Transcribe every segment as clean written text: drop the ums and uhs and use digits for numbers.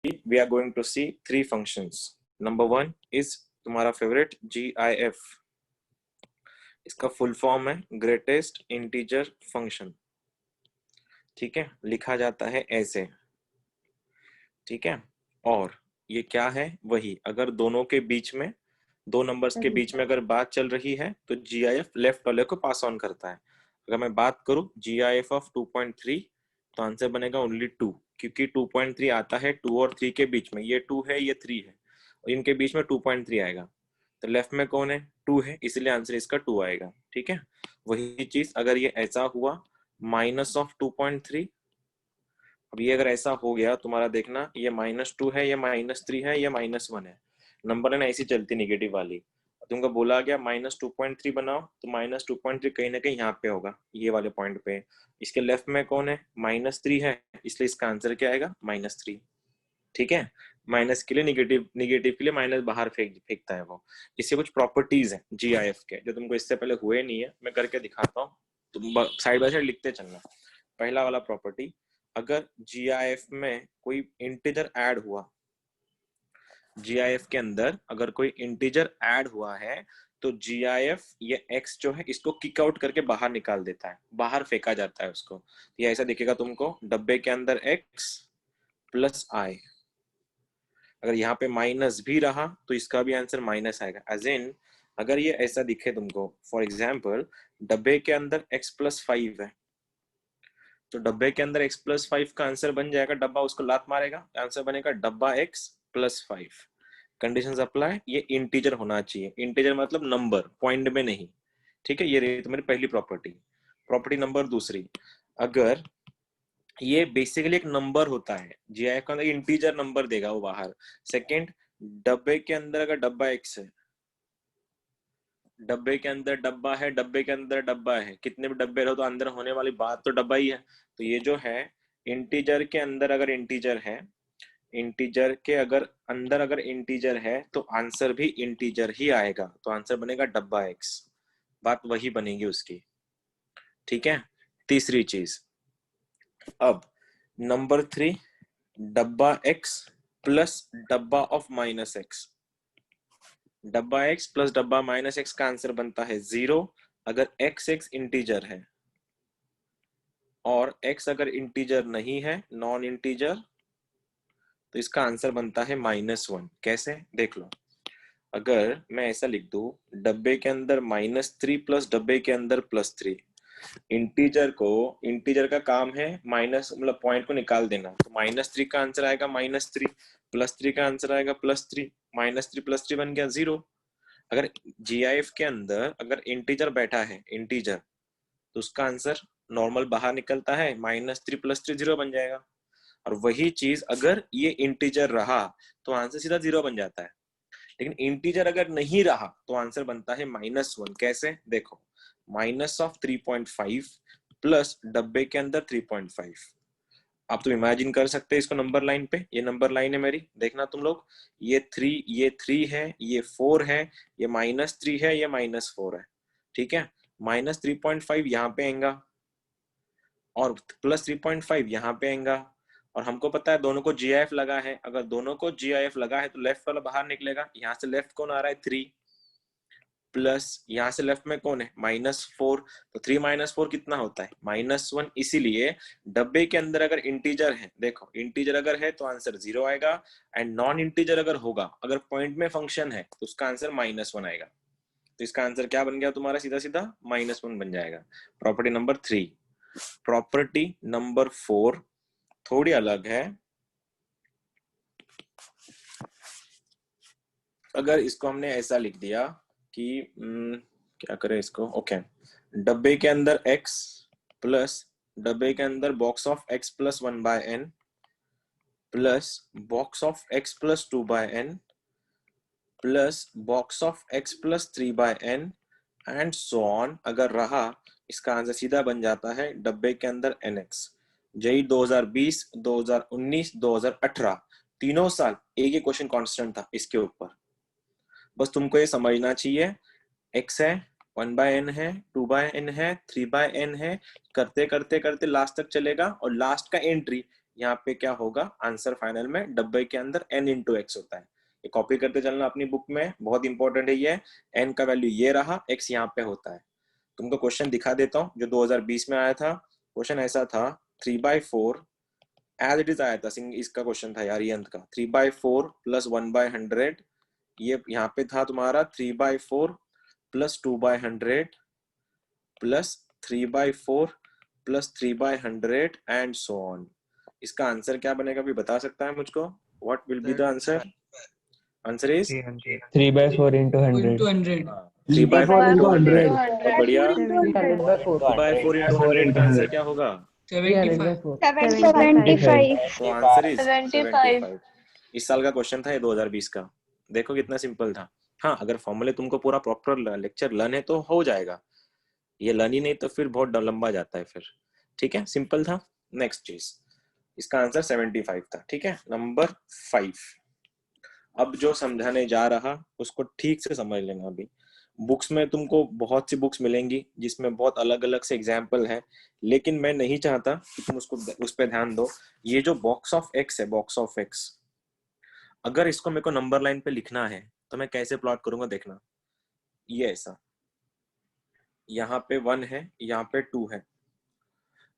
we are going to see three functions. Number one is तुम्हारा favourite GIF. इसका full form है greatest integer function. ठीक है, लिखा जाता है ऐसे. ठीक है, और ये क्या है, वही अगर दोनों के बीच में, दो नंबर्स के बीच में अगर बात चल रही है तो GIF लेफ्ट वाले को पास ऑन करता है. अगर मैं बात करूं GIF ऑफ 2.3 तो आंसर बनेगा ओनली 2, क्योंकि 2.3 आता है 2 और 3 के बीच में. ये 2 है, ये 3 है, और इनके बीच में 2.3 आएगा. तो लेफ्ट में कौन है, 2 है, इसलिए आंसर इसका 2 आएगा. ठीक है, वही चीज अगर ये ऐसा हुआ माइनस ऑफ 2.3. अब ये अगर ऐसा हो गया तुम्हारा, देखना ये -2 है, ये -3 है, ये -1 है. नंबर है ना, ऐसी चलती नेगेटिव वाली. तुमको बोला गया -2.3 बनाओ, तो -2.3 कहीं ना कहीं यहाँ पे होगा, ये वाले पॉइंट पे. इसके लेफ्ट में कौन है, -3 है, इसलिए इसका आंसर क्या आएगा, -3. ठीक है, माइनस के लिए निगेटिव, निगेटिव के लिए माइनस बाहर फेंकता है वो. इससे कुछ प्रॉपर्टीज है GIF के जो तुमको इससे पहले हुए नहीं है, मैं करके दिखाता हूँ. तुम साइड बाय साइड लिखते चलना. पहला वाला प्रॉपर्टी, अगर GIF में कोई इंटीजर ऐड हुआ, GIF के अंदर अगर कोई इंटीजर ऐड हुआ है तो GIF ये x जो है इसको किक आउट करके बाहर निकाल देता है, बाहर फेंका जाता है उसको. ये ऐसा दिखेगा तुमको, डब्बे के अंदर x प्लस i. अगर यहाँ पे माइनस भी रहा तो इसका भी आंसर माइनस आएगा. एज इन अगर ये ऐसा दिखे तुमको, फॉर एग्जाम्पल डब्बे के अंदर x प्लस 5 है, तो डब्बे के अंदर x प्लस 5 का आंसर बन जाएगा, डब्बा उसको लात मारेगा, आंसर बनेगा डब्बा x प्लस 5. कंडीशंस अप्लाई, ये इंटीजर होना चाहिए. इंटीजर मतलब नंबर, पॉइंट में नहीं. ठीक है, ये रही तुम्हारी पहली प्रॉपर्टी. प्रॉपर्टी नंबर दूसरी, अगर ये बेसिकली एक नंबर होता है, GIF का अंदर इंटीजर नंबर देगा वो बाहर. सेकंड, डब्बे के अंदर अगर डब्बा x है, डब्बे के अंदर डब्बा है, डब्बे के अंदर डब्बा है, कितने भी डब्बे रहो तो अंदर होने वाली बात तो डब्बा ही है. तो ये जो है इंटीजर के अंदर अगर इंटीजर है, इंटीजर के अगर अंदर अगर इंटीजर है तो आंसर भी इंटीजर ही आएगा, तो आंसर बनेगा डब्बा x. बात वही बनेगी उसकी. ठीक है, तीसरी चीज, अब नंबर 3, डब्बा x प्लस डब्बा ऑफ -x. डब्बा x प्लस डब्बा -x का आंसर बनता है 0 अगर x इंटीजर है, और x अगर इंटीजर नहीं है, नॉन इंटीजर, तो इसका आंसर बनता है -1. कैसे, देख लो. अगर मैं ऐसा लिख दूं, डब्बे के अंदर -3 प्लस डब्बे के अंदर +3. इंटीजर को, इंटीजर का काम है माइनस मतलब पॉइंट को निकाल देना, तो -3 का आंसर आएगा -3, +3 का आंसर आएगा +3, -3 +3 बन गया 0. अगर GIF के अंदर अगर इंटीजर बैठा है, इंटीजर, तो उसका आंसर नॉर्मल बाहर निकलता है, -3 +3 0 बन जाएगा. और वही चीज अगर ये इंटीजर रहा तो आंसर सीधा 0 बन जाता है. लेकिन इंटीजर अगर नहीं रहा तो आंसर बनता है -1. कैसे, देखो, -3.5 प्लस डब्बे के अंदर 3.5. आप तो इमेजिन कर सकते हैं इसको नंबर लाइन पे. ये नंबर लाइन है मेरी, देखना तुम लोग, ये 3 है, ये 4 है, ये -3 है, ये -4 है. ठीक है, -3.5 यहाँ पे आएगा और +3.5 यहाँ पे आएगा. और हमको पता है दोनों को GIF लगा है, अगर दोनों को GIF लगा है तो लेफ्ट वाला बाहर निकलेगा. यहाँ से लेफ्ट कौन आ रहा है, 3, प्लस यहाँ से लेफ्ट में कौन है, -4, तो 3 -4 कितना होता है, -1. इसीलिए डब्बे के अंदर अगर इंटीजर है, देखो इंटीजर अगर है तो आंसर 0 आएगा, एंड नॉन इंटीजर अगर होगा, अगर पॉइंट में फंक्शन है तो उसका आंसर -1 आएगा. तो इसका आंसर क्या बन गया तुम्हारा, सीधा सीधा -1 बन जाएगा. Property number 3. प्रॉपर्टी नंबर 4 थोड़ी अलग है. अगर इसको हमने ऐसा लिख दिया कि क्या करें इसको, ओके, डब्बे के अंदर x प्लस डब्बे के अंदर box of x plus 1/n plus box of x plus 2/n plus box of x plus 3/n and so on अगर रहा, इसका आंसर सीधा बन जाता है डब्बे के अंदर nx. जेई 2020, 2019, 2018 तीनों साल एक ही क्वेश्चन कांस्टेंट था इसके ऊपर. बस तुमको ये समझना चाहिए, x है, 1/n है, 2/n है, 3/n है, करते करते करते लास्ट तक चलेगा, और लास्ट का एंट्री यहाँ पे क्या होगा आंसर फाइनल में डब्बे के अंदर n इंटू एक्स होता है। ये कॉपी करते चलना अपनी बुक में, बहुत इंपॉर्टेंट है ये। n का वैल्यू ये रहा, x यहाँ पे होता है। तुमको क्वेश्चन दिखा देता हूँ जो 2020 में आया था। क्वेश्चन ऐसा था 3/4 एज इट इज आया था, इसका क्वेश्चन था यार ये अंत का। 3/4 प्लस 1/100, ये यहाँ पे था तुम्हारा 3/4 plus 2/100 plus 3/4 plus 3/100 and so on. इसका आंसर क्या बनेगा भी बता सकता है मुझको? What will be the answer? Answer is 3/4 into 100. 3/4 into 100। बहुत बढ़िया। 3/4 3/4 into 100 का आंसर क्या होगा? 75. 75. तो आंसर इज 75। इस साल का क्वेश्चन था ये 2020 का। देखो कितना सिंपल था। हाँ, अगर फॉर्मूले तुमको पूरा प्रॉपर लेक्चर लर्न है तो हो जाएगा, ये लर्न ही नहीं तो फिर बहुत लंबा जाता है फिर। ठीक है, सिंपल था। नेक्स्ट चीज, इसका आंसर 75 था। ठीक है, नंबर 5। अब जो समझाने जा रहा उसको ठीक से समझ लेना। अभी बुक्स में तुमको बहुत सी बुक्स मिलेंगी जिसमें बहुत अलग अलग से एग्जाम्पल है, लेकिन मैं नहीं चाहता कि तुम उसको उस पर ध्यान दो। ये जो बॉक्स ऑफ एक्स है, बॉक्स ऑफ एक्स, अगर इसको मेरे को नंबर लाइन पे लिखना है तो मैं कैसे प्लॉट करूंगा देखना। ये ऐसा, यहाँ पे 1 है, यहाँ पे 2 है।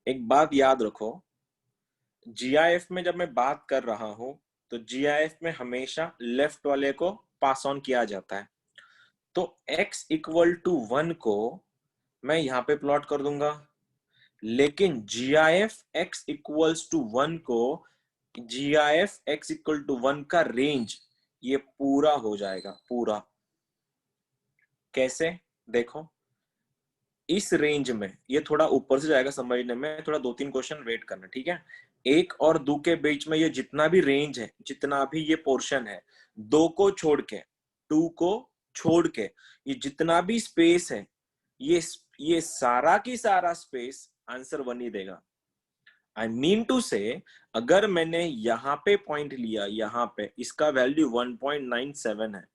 एक बात याद रखो, जीआईएफ में जब मैं बात कर रहा हूं तो जीआईएफ में हमेशा लेफ्ट वाले को पास ऑन किया जाता है। तो x इक्वल टू 1 को मैं यहाँ पे प्लॉट कर दूंगा, लेकिन जीआईएफ x इक्वल्स टू 1 को जीआईएफ x इक्वल टू 1 का रेंज ये पूरा हो जाएगा पूरा। कैसे? देखो, इस रेंज में ये थोड़ा ऊपर से जाएगा, समझने में थोड़ा 2-3 क्वेश्चन वेट करना। ठीक है, 1 और 2 के बीच में ये जितना भी रेंज है, जितना भी ये पोर्शन है, 2 को छोड़ के, 2 को छोड़ के ये जितना भी स्पेस है, ये सारा की सारा स्पेस आंसर 1 ही देगा। आई मीन टू से, अगर मैंने यहाँ पे पॉइंट लिया, यहाँ पे इसका वैल्यू 1.97 है,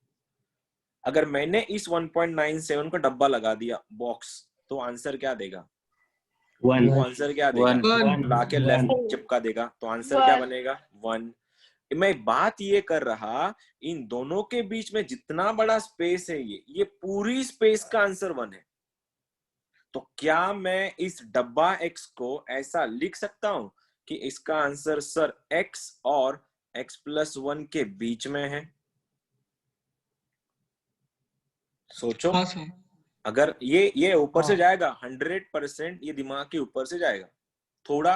अगर मैंने इस 1.97 को डब्बा लगा दिया बॉक्स, तो आंसर क्या देगा? वो आंसर क्या देगा? लाके लेफ्ट चिपका देगा, तो आंसर क्या बनेगा? 1। मैं बात ये कर रहा, इन दोनों के बीच में जितना बड़ा स्पेस है, ये पूरी स्पेस का आंसर 1 है। तो क्या मैं इस डब्बा x को ऐसा लिख सकता हूं कि इसका आंसर सर x और x+1 के बीच में है? सोचो। अगर ये ऊपर से जाएगा 100%, ये दिमाग के ऊपर से जाएगा। थोड़ा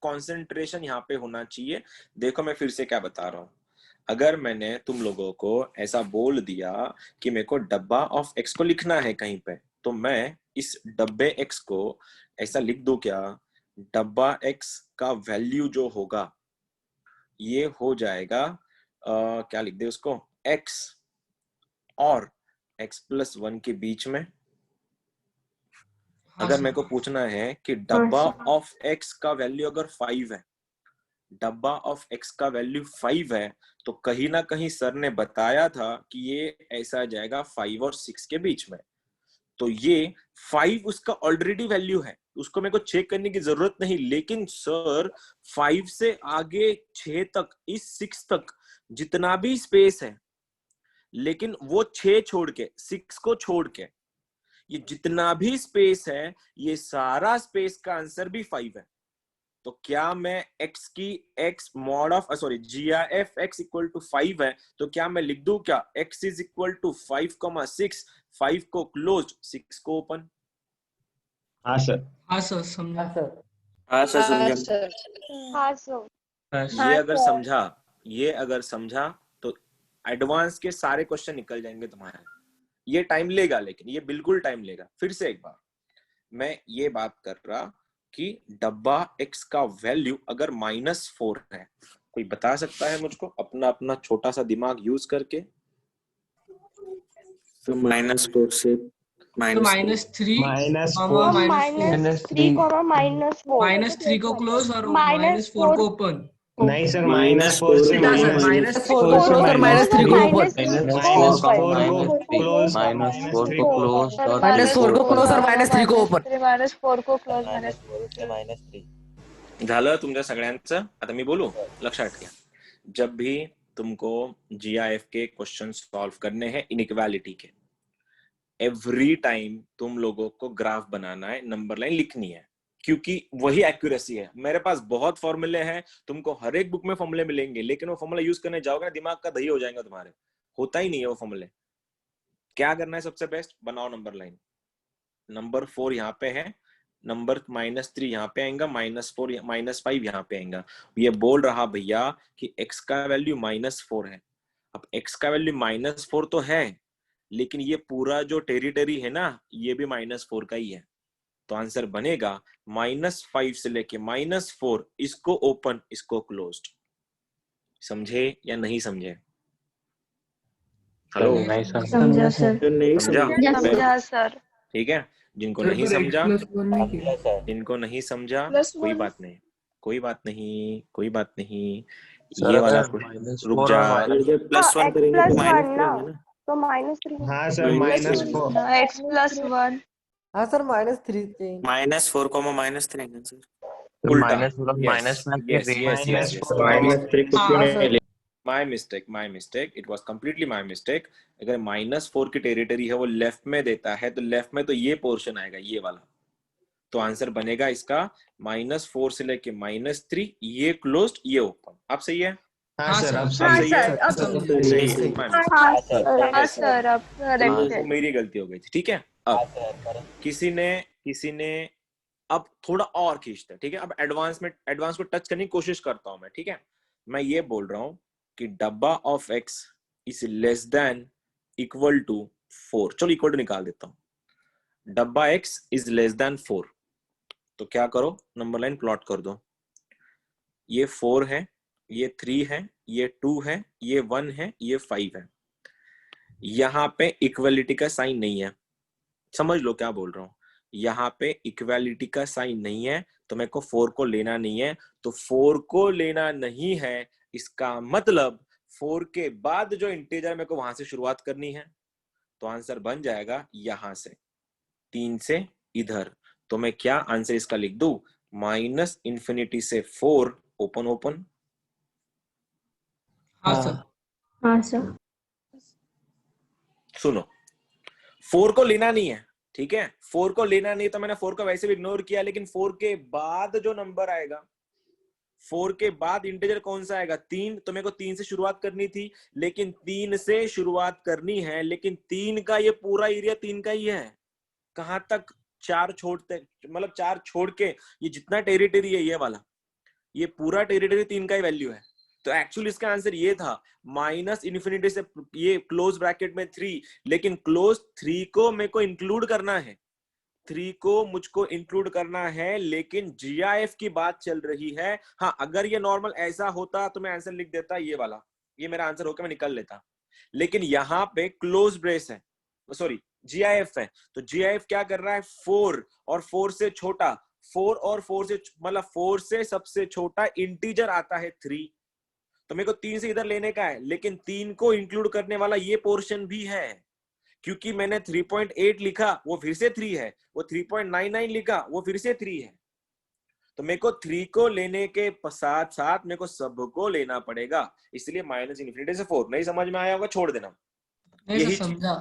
कंसंट्रेशन यहाँ पे होना चाहिए। देखो मैं फिर से क्या बता रहा हूँ, अगर मैंने तुम लोगों को ऐसा बोल दिया कि मेरे को डब्बा ऑफ एक्स को लिखना है कहीं पे, तो मैं इस डब्बे एक्स को ऐसा लिख दूं क्या? डब्बा एक्स का वैल्यू जो होगा ये हो जाएगा क्या लिख दे उसको? x और x+1 के बीच में। अगर मेरे को पूछना है कि डब्बा ऑफ x का वैल्यू अगर 5 है, डब्बा ऑफ x का वैल्यू 5 है, तो कहीं ना कहीं सर ने बताया था कि ये ऐसा जाएगा 5 और 6 के बीच में। तो ये 5 उसका ऑलरेडी वैल्यू है, उसको मेरे को चेक करने की जरूरत नहीं। लेकिन सर 5 से आगे 6 तक, इस 6 तक जितना भी स्पेस है, लेकिन वो 6 छोड़ के, 6 को छोड़ के ये जितना भी स्पेस है, ये सारा स्पेस का आंसर भी 5 है। तो क्या मैं x की x mod of GIF x equal to 5 है, तो क्या मैं लिख दूं क्या x इज इक्वल टू 5,6, 5 को क्लोज, 6 को ओपन? हाँ सर। हाँ सर, समझा। हाँ सर, समझा। हाँ सर। ये अगर समझा तो एडवांस के सारे क्वेश्चन निकल जाएंगे तुम्हारे। ये टाइम लेगा, लेकिन ये बिल्कुल टाइम लेगा। फिर से एक बार मैं ये बात कर रहा कि डब्बा x का वैल्यू अगर -4 है, कोई बता सकता है मुझको अपना अपना छोटा सा दिमाग यूज करके? तो -4 से -3 -3 को क्लोज और -4 को ओपन। नहीं सर, -4 से -4 -3 को क्लोज और -3 को ओपन। -4 को क्लोज और -4 को क्लोज और -3 को ओपन। -4 को क्लोज, -3 झालं तुमच्या सगळ्यांचं. आता मी बोलू, लक्षात घ्या. जब भी तुमको GIF के क्वेश्चन सॉल्व करने हैं इनइक्वालिटी के, एवरी टाइम तुम लोगों को ग्राफ बनाना है, नंबर लाइन लिखनी है, क्योंकि वही एक्यूरेसी है. मेरे पास बहुत फॉर्मूले हैं, तुमको हर एक बुक में फॉर्मूले मिलेंगे, लेकिन वो फॉर्मूला यूज करने जाओगे ना, दिमाग का दही हो जाएगा तुम्हारे. होता ही नहीं है वो फॉर्मूले. क्या करना है सबसे बेस्ट, बनाओ नंबर लाइन. नंबर 4 यहाँ पे है, नंबर -3 यहाँ पे आएगा, -4 -5 यहाँ पे आएगा. ये बोल रहा भैया कि x का वैल्यू -4 है. अब x का वैल्यू -4 तो है, लेकिन ये पूरा जो टेरिटरी है ना, ये भी -4 का ही है. तो आंसर बनेगा -5 से लेके -4, इसको ओपन इसको क्लोज्ड. समझे या नहीं समझे? हेलो, नहीं सर. समझा सर. समझा? समझा सर. ठीक है. जिनको सर नहीं पर समझा, x+1 नहीं किया. जिनको नहीं समझा, +1 कोई बात नहीं, कोई बात नहीं, कोई बात नहीं. सर ये वाला अगर क्वेश्चन -4 रुक जा. और x +1 ना, तो -3. हाँ सर -4. x+1. हाँ सर -3 थे. -4, -3 सर. उल्टा. -4 yes. -3 कुछ हाँ, नहीं ले. my mistake, it was completely my mistake. अगर -4 की टेरिटरी है, वो लेफ्ट में देता है, तो लेफ्ट में तो ये पोर्शन आएगा, ये वाला. तो आंसर बनेगा इसका -4 से लेके -3, ये क्लोज्ड, ये ओपन. आप सही है? हाँ सर अब अब सही सही है. अब सही है. हाँ सर, अब करेक्ट है. तो मेरी गलती हो गई थी. ठीक है. अब किसी ने अब थोड़ा और खींचते हैं. ठीक है. अब एडवांस को टच करने की कोशिश करता हूं मैं. ठीक है. मैं ये बोल रहा हूं कि डब्बा of x is less than equal to 4. चलो इक्वल टू निकाल देता हूं. डब्बा x इज लेस देन 4. तो क्या करो, नंबर लाइन प्लॉट कर दो. ये 4 है, ये 3 है, ये 2 है, ये 1 है, ये 5 है. यहां पे इक्वलिटी का साइन नहीं है. समझ लो क्या बोल रहा हूं. यहाँ पे इक्वालिटी का साइन नहीं है, तो मेरे को 4 को लेना नहीं है. तो 4 को लेना नहीं है, इसका मतलब 4 के बाद जो इंटीजर मेरे को वहां से शुरुआत करनी है. तो आंसर बन जाएगा यहां से 3 से इधर. तो मैं क्या आंसर इसका लिख दूं, -∞ से 4 ओपन. हाँ सर. हाँ सर. सुनो, 4 को लेना नहीं है. ठीक है. 4 को लेना नहीं, तो मैंने 4 को वैसे भी इग्नोर किया, लेकिन 4 के बाद जो नंबर आएगा, 4 के बाद इंटीजर कौन सा आएगा, 3. तो मेरे को 3 से शुरुआत करनी थी, लेकिन 3 से शुरुआत करनी है, लेकिन 3 का ये पूरा एरिया 3 का ही है. कहां तक 4 छोड़ते, मतलब 4 छोड़ के ये जितना टेरिटरी है, ये वाला, ये पूरा टेरिटरी 3 का ही वैल्यू है. तो एक्चुअली इसका आंसर ये था -∞ से ये क्लोज ब्रैकेट में 3, लेकिन क्लोज 3 को मेरे को इंक्लूड करना है. 3 को मुझको इंक्लूड करना है, लेकिन GIF की बात चल रही है. हाँ, अगर ये नॉर्मल ऐसा होता तो मैं आंसर लिख देता ये वाला, ये मेरा आंसर होकर मैं निकल लेता. लेकिन यहाँ पे क्लोज ब्रेस है, सॉरी GIF है. तो GIF क्या कर रहा है, 4 और 4 से छोटा, 4 और 4 से मतलब 4 से सबसे छोटा इंटीजर आता है 3. तो मेरे को 3 से इधर लेने का है, लेकिन 3 को इंक्लूड करने वाला ये पोर्शन भी है. क्योंकि मैंने 3.8 लिखा, वो फिर से 3 है. वो 3.99 लिखा, वो फिर से 3 है. तो मेरे को 3 को लेने के साथ साथ मेरे को सबको लेना पड़ेगा. इसलिए -∞ से 4. नहीं समझ में आया होगा, छोड़ देना. नहीं यही सर, चीज. समझा.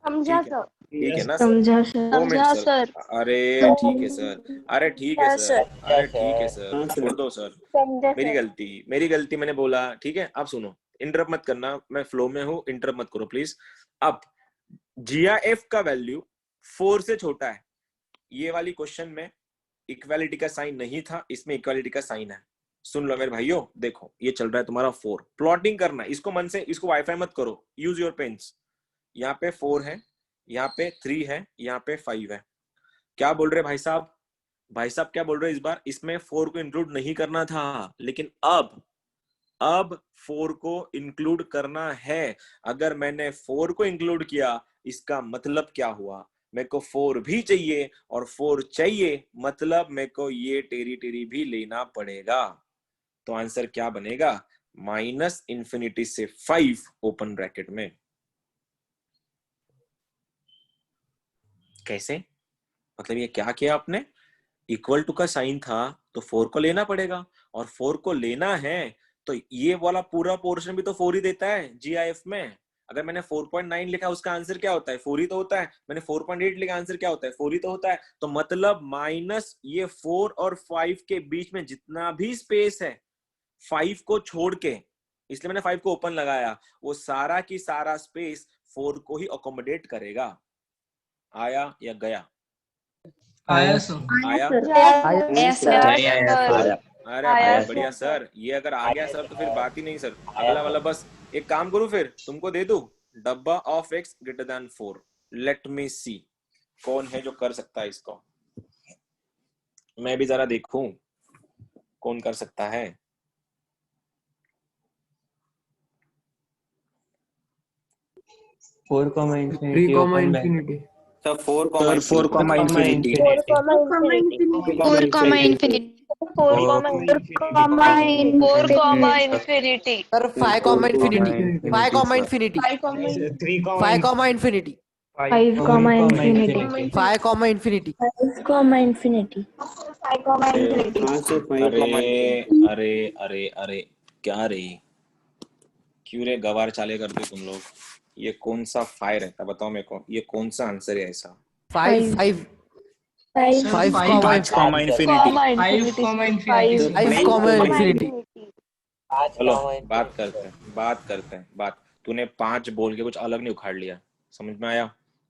समझा सर. ठीक है ना समझा सर. 2 minute sir. अरे ठीक है सर, अरे ठीक है सर, अरे ठीक है सर, छोड़ दो सर. मेरी गलती मैंने बोला. ठीक है. अब सुनो, इंटरप्ट मत करना, मैं फ्लो में हूँ, इंटरप्ट मत करो प्लीज. अब GIF का वैल्यू 4 से छोटा है. ये वाली क्वेश्चन में इक्वालिटी का साइन नहीं था, इसमें इक्वालिटी का साइन है. सुन लो मेरे भाइयों, देखो ये चल रहा है तुम्हारा 4. प्लॉटिंग करना, इसको मन से, इसको वाईफाई मत करो, यूज योर पेन्स. यहाँ पे 4 है, यहाँ पे 3 है, यहाँ पे 5 है. क्या बोल रहे भाई साहब? भाई साहब क्या बोल रहे इस बार, इसमें 4 को इंक्लूड नहीं करना था, लेकिन अब 4 को इंक्लूड करना है. अगर मैंने 4 को इंक्लूड किया, इसका मतलब क्या हुआ, मेरे को 4 भी चाहिए, और 4 चाहिए मतलब मेरे को ये टेरिटरी भी लेना पड़ेगा. तो आंसर क्या बनेगा, -∞ से 5 ओपन ब्रैकेट में. कैसे, मतलब ये क्या किया आपने, इक्वल टू का साइन था, तो 4 को लेना पड़ेगा, और 4 को लेना है तो ये वाला पूरा पोर्शन भी तो 4 ही देता है GIF में। अगर मैंने 4.9 लिखा उसका आंसर क्या होता है? 4 ही तो होता है। मैंने 4.8 लिखा आंसर क्या होता है? 4 ही तो होता है। तो मतलब माइनस ये 4 और 5 के बीच में जितना भी स्पेस है 5 को छोड़ के, इसलिए मैंने 5 को ओपन लगाया, वो सारा की सारा स्पेस 4 को ही अकोमोडेट करेगा। आया या गया? आया सर। आया? Yes, sir. अरे आया बहुत सर। बढ़िया सर। ये अगर आ गया सर तो फिर बात ही नहीं सर। अगला वाला बस एक काम करूं, फिर तुमको दे दूं, डब्बा of x greater than 4। Let me see कौन है जो कर सकता है इसको। मैं भी जरा देखूं कौन कर सकता है। Four comma three infinity comma open infinity. Sir 4 sir four comma infinity 4, infinity. 4 comma infinity. 4, infinity. Sir 5 comma infinity. 5 comma infinity. 5, three 5 comma infinity. 5 comma infinity. 5 comma infinity. 5 comma infinity. 5, infinity. अरे अरे अरे अरे क्या रे, क्यों रे गवार चाले करते हो तुम लोग? ये कौन सा फायर रहता, बताओ मेरे को, ये कौन सा आंसर है ऐसा? 5 comma infinity. 5 comma infinity. 5 comma infinity. चलो बात करते हैं बात। तूने 5 बोल के कुछ अलग नहीं उखाड़ लिया, समझ में आया?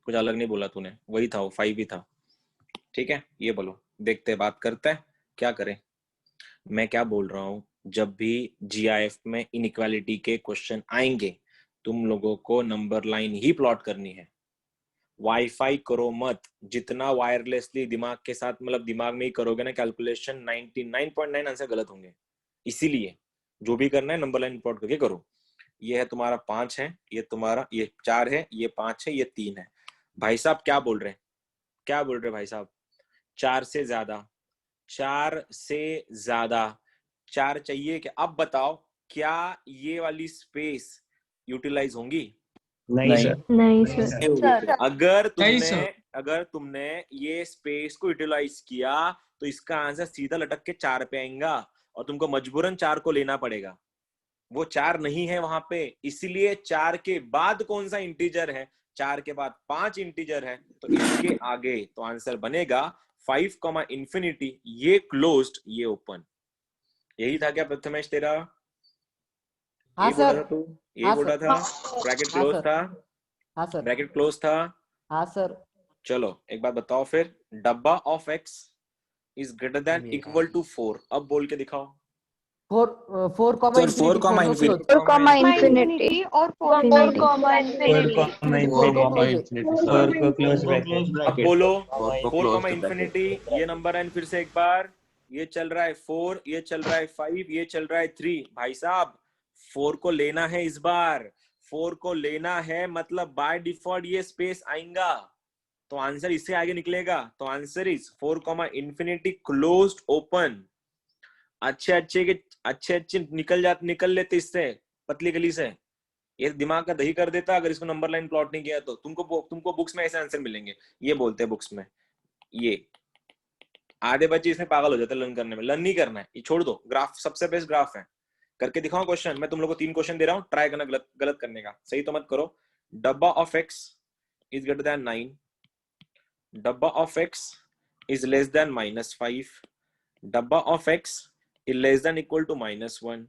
कुछ अलग नहीं बोला तूने, वही था वो 5 ही था। ठीक है, ये बोलो, देखते हैं, बात करते हैं, क्या करें। मैं क्या बोल रहा हूँ, जब भी GIF में इनइक्वालिटी के क्वेश्चन आएंगे तुम लोगों को नंबर लाइन ही प्लॉट करनी है। वाईफाई करो मत, जितना वायरलेसली दिमाग के साथ, मतलब दिमाग में ही करोगे ना कैलकुलेशन, 99.9 आंसर गलत होंगे। इसीलिए जो भी करना है नंबर लाइन प्लॉट करके करो। ये है तुम्हारा 5 है, ये तुम्हारा, ये 4 है, ये 5 है, ये 3 है। भाई साहब क्या बोल रहे हैं? क्या बोल रहे भाई साहब? 4 से ज्यादा, 4 से ज्यादा, 4 चाहिए क्या? अब बताओ क्या ये वाली स्पेस यूटिलाइज होंगी? नहीं सर। नहीं सर. Sir, अगर तुमने ये स्पेस को यूटिलाइज किया तो इसका आंसर सीधा लटक के 4 पे आएगा, और तुमको मजबूरन 4 को लेना पड़ेगा। वो 4 नहीं है वहां पे, इसीलिए 4 के बाद कौन सा इंटीजर है? 4 के बाद 5 इंटीजर है, तो इसके आगे तो आंसर बनेगा 5 कॉमा इंफिनिटी। ये क्लोज्ड, ये ओपन। यही था क्या प्रथमेश तेरा? हाँ यही बोला सर. था तू? यही हाँ बोला सर. था? ब्रैकेट हाँ क्लोज सर. था? हाँ सर. ब्रैकेट क्लोज था? हाँ सर. चलो एक बात बताओ फिर, डब्बा of x is greater than equal to 4। अब बोल के दिखाओ। 4 comma Sir, 4 infinity. comma 4 को infinity. close. 4 comma infinity. और 4, Infinity. infinity. 4 को close है. फोर को क्लोज ब्रैकेट। अब बोलो 4 को 4 close comma to bracket. Infinity, ये नंबर है फिर से एक बार, ये चल रहा है 4, ये चल रहा है 5, ये चल रहा है 3। भाई साहब 4 को लेना है इस बार, 4 को लेना है, मतलब बाय डिफॉल्ट ये स्पेस आएगा, तो आंसर इससे आगे निकलेगा। तो answer is 4 comma infinity closed open. अच्छे निकल लेते इससे, पतली गली से। ये दिमाग का दही कर देता अगर इसको नंबर लाइन प्लॉट नहीं किया तो। तुमको बुक्स में ऐसे आंसर मिलेंगे, ये बोलते हैं बुक्स में। ये आधे बच्चे इसमें पागल हो जाते हैं लर्न करने में। लर्न नहीं करना है, ये छोड़ दो। ग्राफ सबसे बेस्ट ग्राफ है। करके दिखाओ क्वेश्चन। मैं तुम लोग को 3 क्वेश्चन दे रहा हूँ, ट्राई करना गलत करने का। सही तो मत करो। डब्बा of x is greater then 9, डब्बा of x is less then -5, डब्बा of x is less than equal to -1,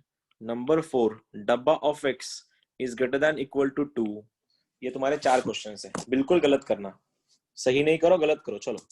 number 4 डब्बा of x is greater than equal to 2। ये तुम्हारे 4 क्वेश्चंस हैं, बिल्कुल गलत करना, सही नहीं करो, गलत करो। चलो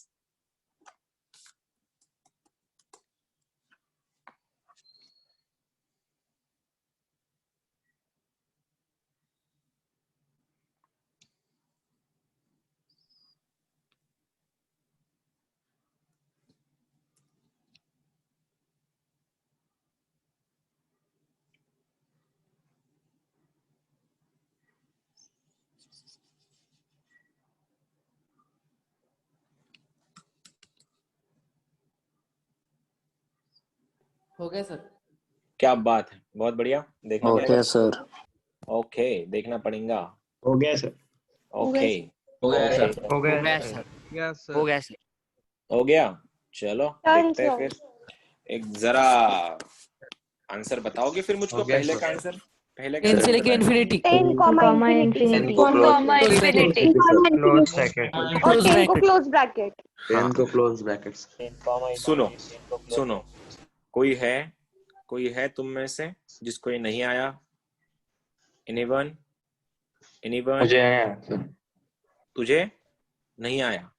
हो गया सर. क्या बात है, बहुत बढ़िया। देखना पड़ेगा सर। ओके, देखना पड़ेगा। हो गया सर। ओके हो गया सर। हो गया सर. यस हो गया सर. हो गया। चलो Done, देखते हैं sir. फिर। एक जरा आंसर बताओगे फिर मुझको? हो गया पहले सर। का आंसर, पहले का 10 से आंसर लेके बताएं। Infinity. 10 comma infinity infinity. Close bracket और 10 को क्लोज ब्रैकेट। 10 को क्लोज ब्रैकेट्स। सुनो सुनो, कोई है तुम में से जिसको ये नहीं आया? एनीवन? मुझे आया सर। तुझे नहीं आया?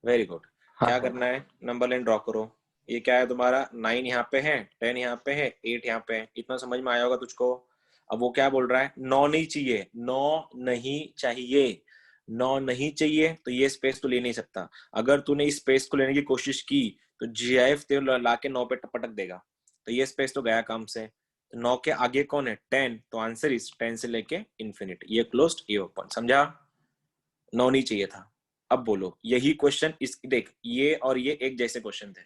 Very good. क्या करना है? नंबर लाइन ड्रॉ करो। ये क्या है तुम्हारा? 9 यहाँ पे है, 10 यहाँ पे है, 8 यहाँ पे है। इतना समझ में आया होगा तुझको। अब वो क्या बोल रहा है? 9 नहीं चाहिए, 9 नहीं चाहिए, 9 नहीं चाहिए, तो ये स्पेस तो ले नहीं सकता। अगर तूने इस स्पेस को लेने की कोशिश की तो GIF तेरे ला के 9 पे पटक देगा, तो ये स्पेस तो गया काम से। तो 9 के आगे कौन है? 10, तो आंसर इज 10 से लेके इन्फिनिटी। ये क्लोज्ड, ये ओपन। समझा? 9 नहीं चाहिए था। अब बोलो, यही क्वेश्चन इस देख, ये और ये एक जैसे क्वेश्चन थे।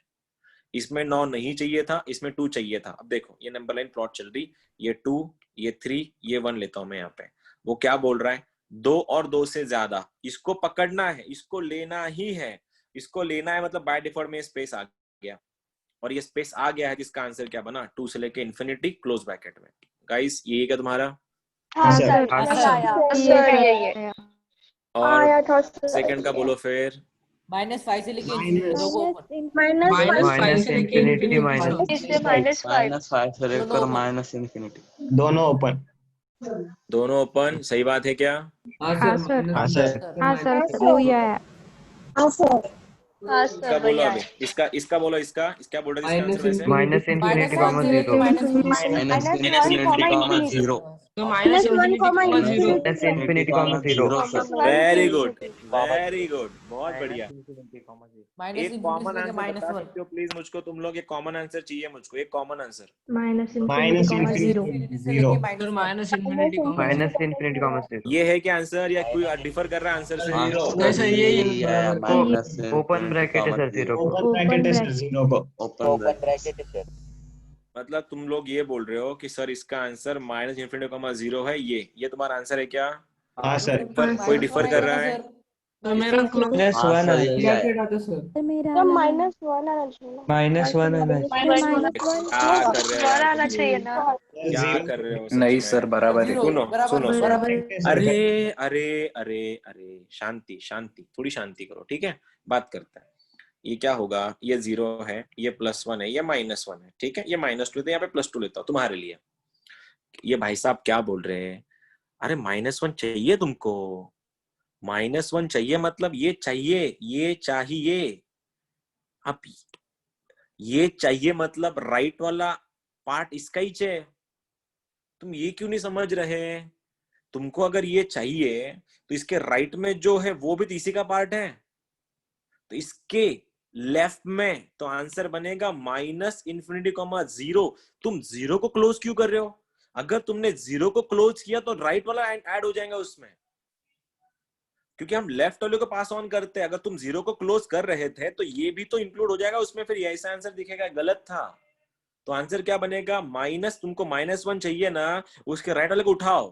इसमें 9 नहीं चाहिए था, इसमें 2 चाहिए था। अब देखो ये नंबर लाइन प्लॉट चल रही, ये 2, ये 3, ये 1 लेता हूं मैं यहाँ पे। वो क्या बोल रहा है? 2 और 2 से ज्यादा, इसको पकड़ना है, इसको लेना ही है। इसको लेना है मतलब बाय डिफॉल्ट में स्पेस आ गया, और ये स्पेस आ गया है जिसका आंसर क्या बना? 2 से लेके इन्फिनिटी क्लोज ब्रैकेट में। गाइस ये क्या तुम्हारा? हाँ सर। सर, हाँ, सही सर। आया। और आया था सर। सेकंड का बोलो फिर। -5 से लेके Minus- इन्फिनिटी दो को ओपन। माइनस से लेके इन्फिनिटी माइनस -5 से लेकर दोनों माइनस इन्फिनिटी। दोनों ओपन। दोनों ओपन, सही बात है क्या? हाँ हाँ सर सर। हाँ सर। हाँ सर, वही आया। हाँ सर। इसका बोलो अभी, इसका बोलो, इसका क्या बोल रहे थे? इसका आंसर वैसे माइनस इन्फिनिटी कॉमा -1 से लेके जीरो -1 -1, 0 तो minus infinity minus infinity comma zero very good, very good, बहुत बढ़िया। माइनस एक इन्फिनिटी कॉमन से लेके आंसर बता -1 सकते हो प्लीज मुझको? तुम लोग एक कॉमन आंसर चाहिए मुझको, एक common answer. Minus minus infinity comma zero. Infinity से जीरो। लेके sir minus infinity minus infinity comma zero. ये है क्या आंसर, या कोई डिफर कर रहा है आंसर से? नहीं सर, यही आया माइनस ओपन ब्रैकेट है सर जीरो को। ओपन ब्रैकेट है सर जीरो को। Open bracket. मतलब तुम लोग ये बोल रहे हो कि सर इसका आंसर माइनस इन्फिनिटी कॉमा 0 है, ये तुम्हारा आंसर है क्या? हाँ सर। पर कोई डिफर कर रहा है? तो मेरा क्लोज हाँ सर यही आया। सर मेरा तो -1 आना चाहिए। -1 आना क्या कर रहे हो यार? आना चाहिए ना। क्या जीरो कर रहे हो? नहीं सच सर में? बराबर है। सुनो सुनो सुनो, है सर। अरे अरे अरे अरे, शांति शांति, थोड़ी शांति करो, ठीक है? बात करते हैं। ये क्या होगा? ये 0 है, ये +1 है, ये -1 है, ठीक है? ये -2 तो यहाँ पे +2 लेता हूँ तुम्हारे लिए। ये भाई साहब क्या बोल रहे हैं? अरे -1 चाहिए तुमको? -1 चाहिए मतलब ये चाहिए, ये चाहिए। अब ये चाहिए मतलब राइट वाला पार्ट इसका ही चाहिए। तुम ये क्यों नहीं समझ रहे? तुमको अगर ये चाहिए तो इसके राइट में जो है वो भी तो इसी का पार्ट है, तो इसके लेफ्ट में तो आंसर बनेगा -इन्फिनिटी कॉमा 0। तुम 0 को क्लोज क्यों कर रहे हो? अगर तुमने 0 को क्लोज किया तो राइट वाला ऐड हो जाएगा उसमें, क्योंकि हम लेफ्ट वाले को पास ऑन करते हैं। अगर तुम 0 को क्लोज कर रहे थे तो ये भी तो इंक्लूड हो जाएगा उसमें, फिर ऐसा आंसर दिखेगा। गलत था। तो आंसर क्या बनेगा? माइनस, तुमको -1 चाहिए ना, उसके राइट वाले को उठाओ।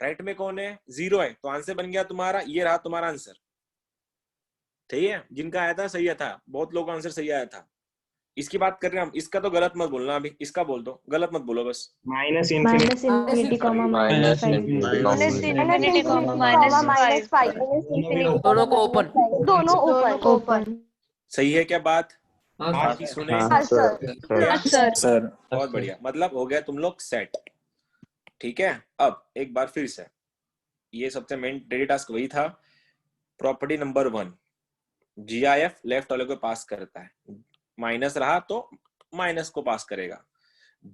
राइट में कौन है? 0 है, तो आंसर बन गया तुम्हारा, ये रहा तुम्हारा आंसर। सही है? जिनका आया था सही आया था, बहुत लोगों का आंसर सही आया था। इसकी बात कर रहे हैं हम, इसका तो गलत मत बोलना अभी, इसका बोल दो, गलत मत बोलो बस। Minus infinity comma -5। दोनों को ओपन। दोनों ओपन। ओपन। सही है क्या बात? हाँ बाकी सुने? हाँ सर। सर बहुत बढ़िया, मतलब हो गया तुम लोग सेट। ठीक है, अब एक बार फिर से, ये सबसे मेन डेली टास्क वही था। प्रॉपर्टी नंबर 1, GIF लेफ्ट वाले को पास करता है, माइनस रहा तो माइनस को पास करेगा।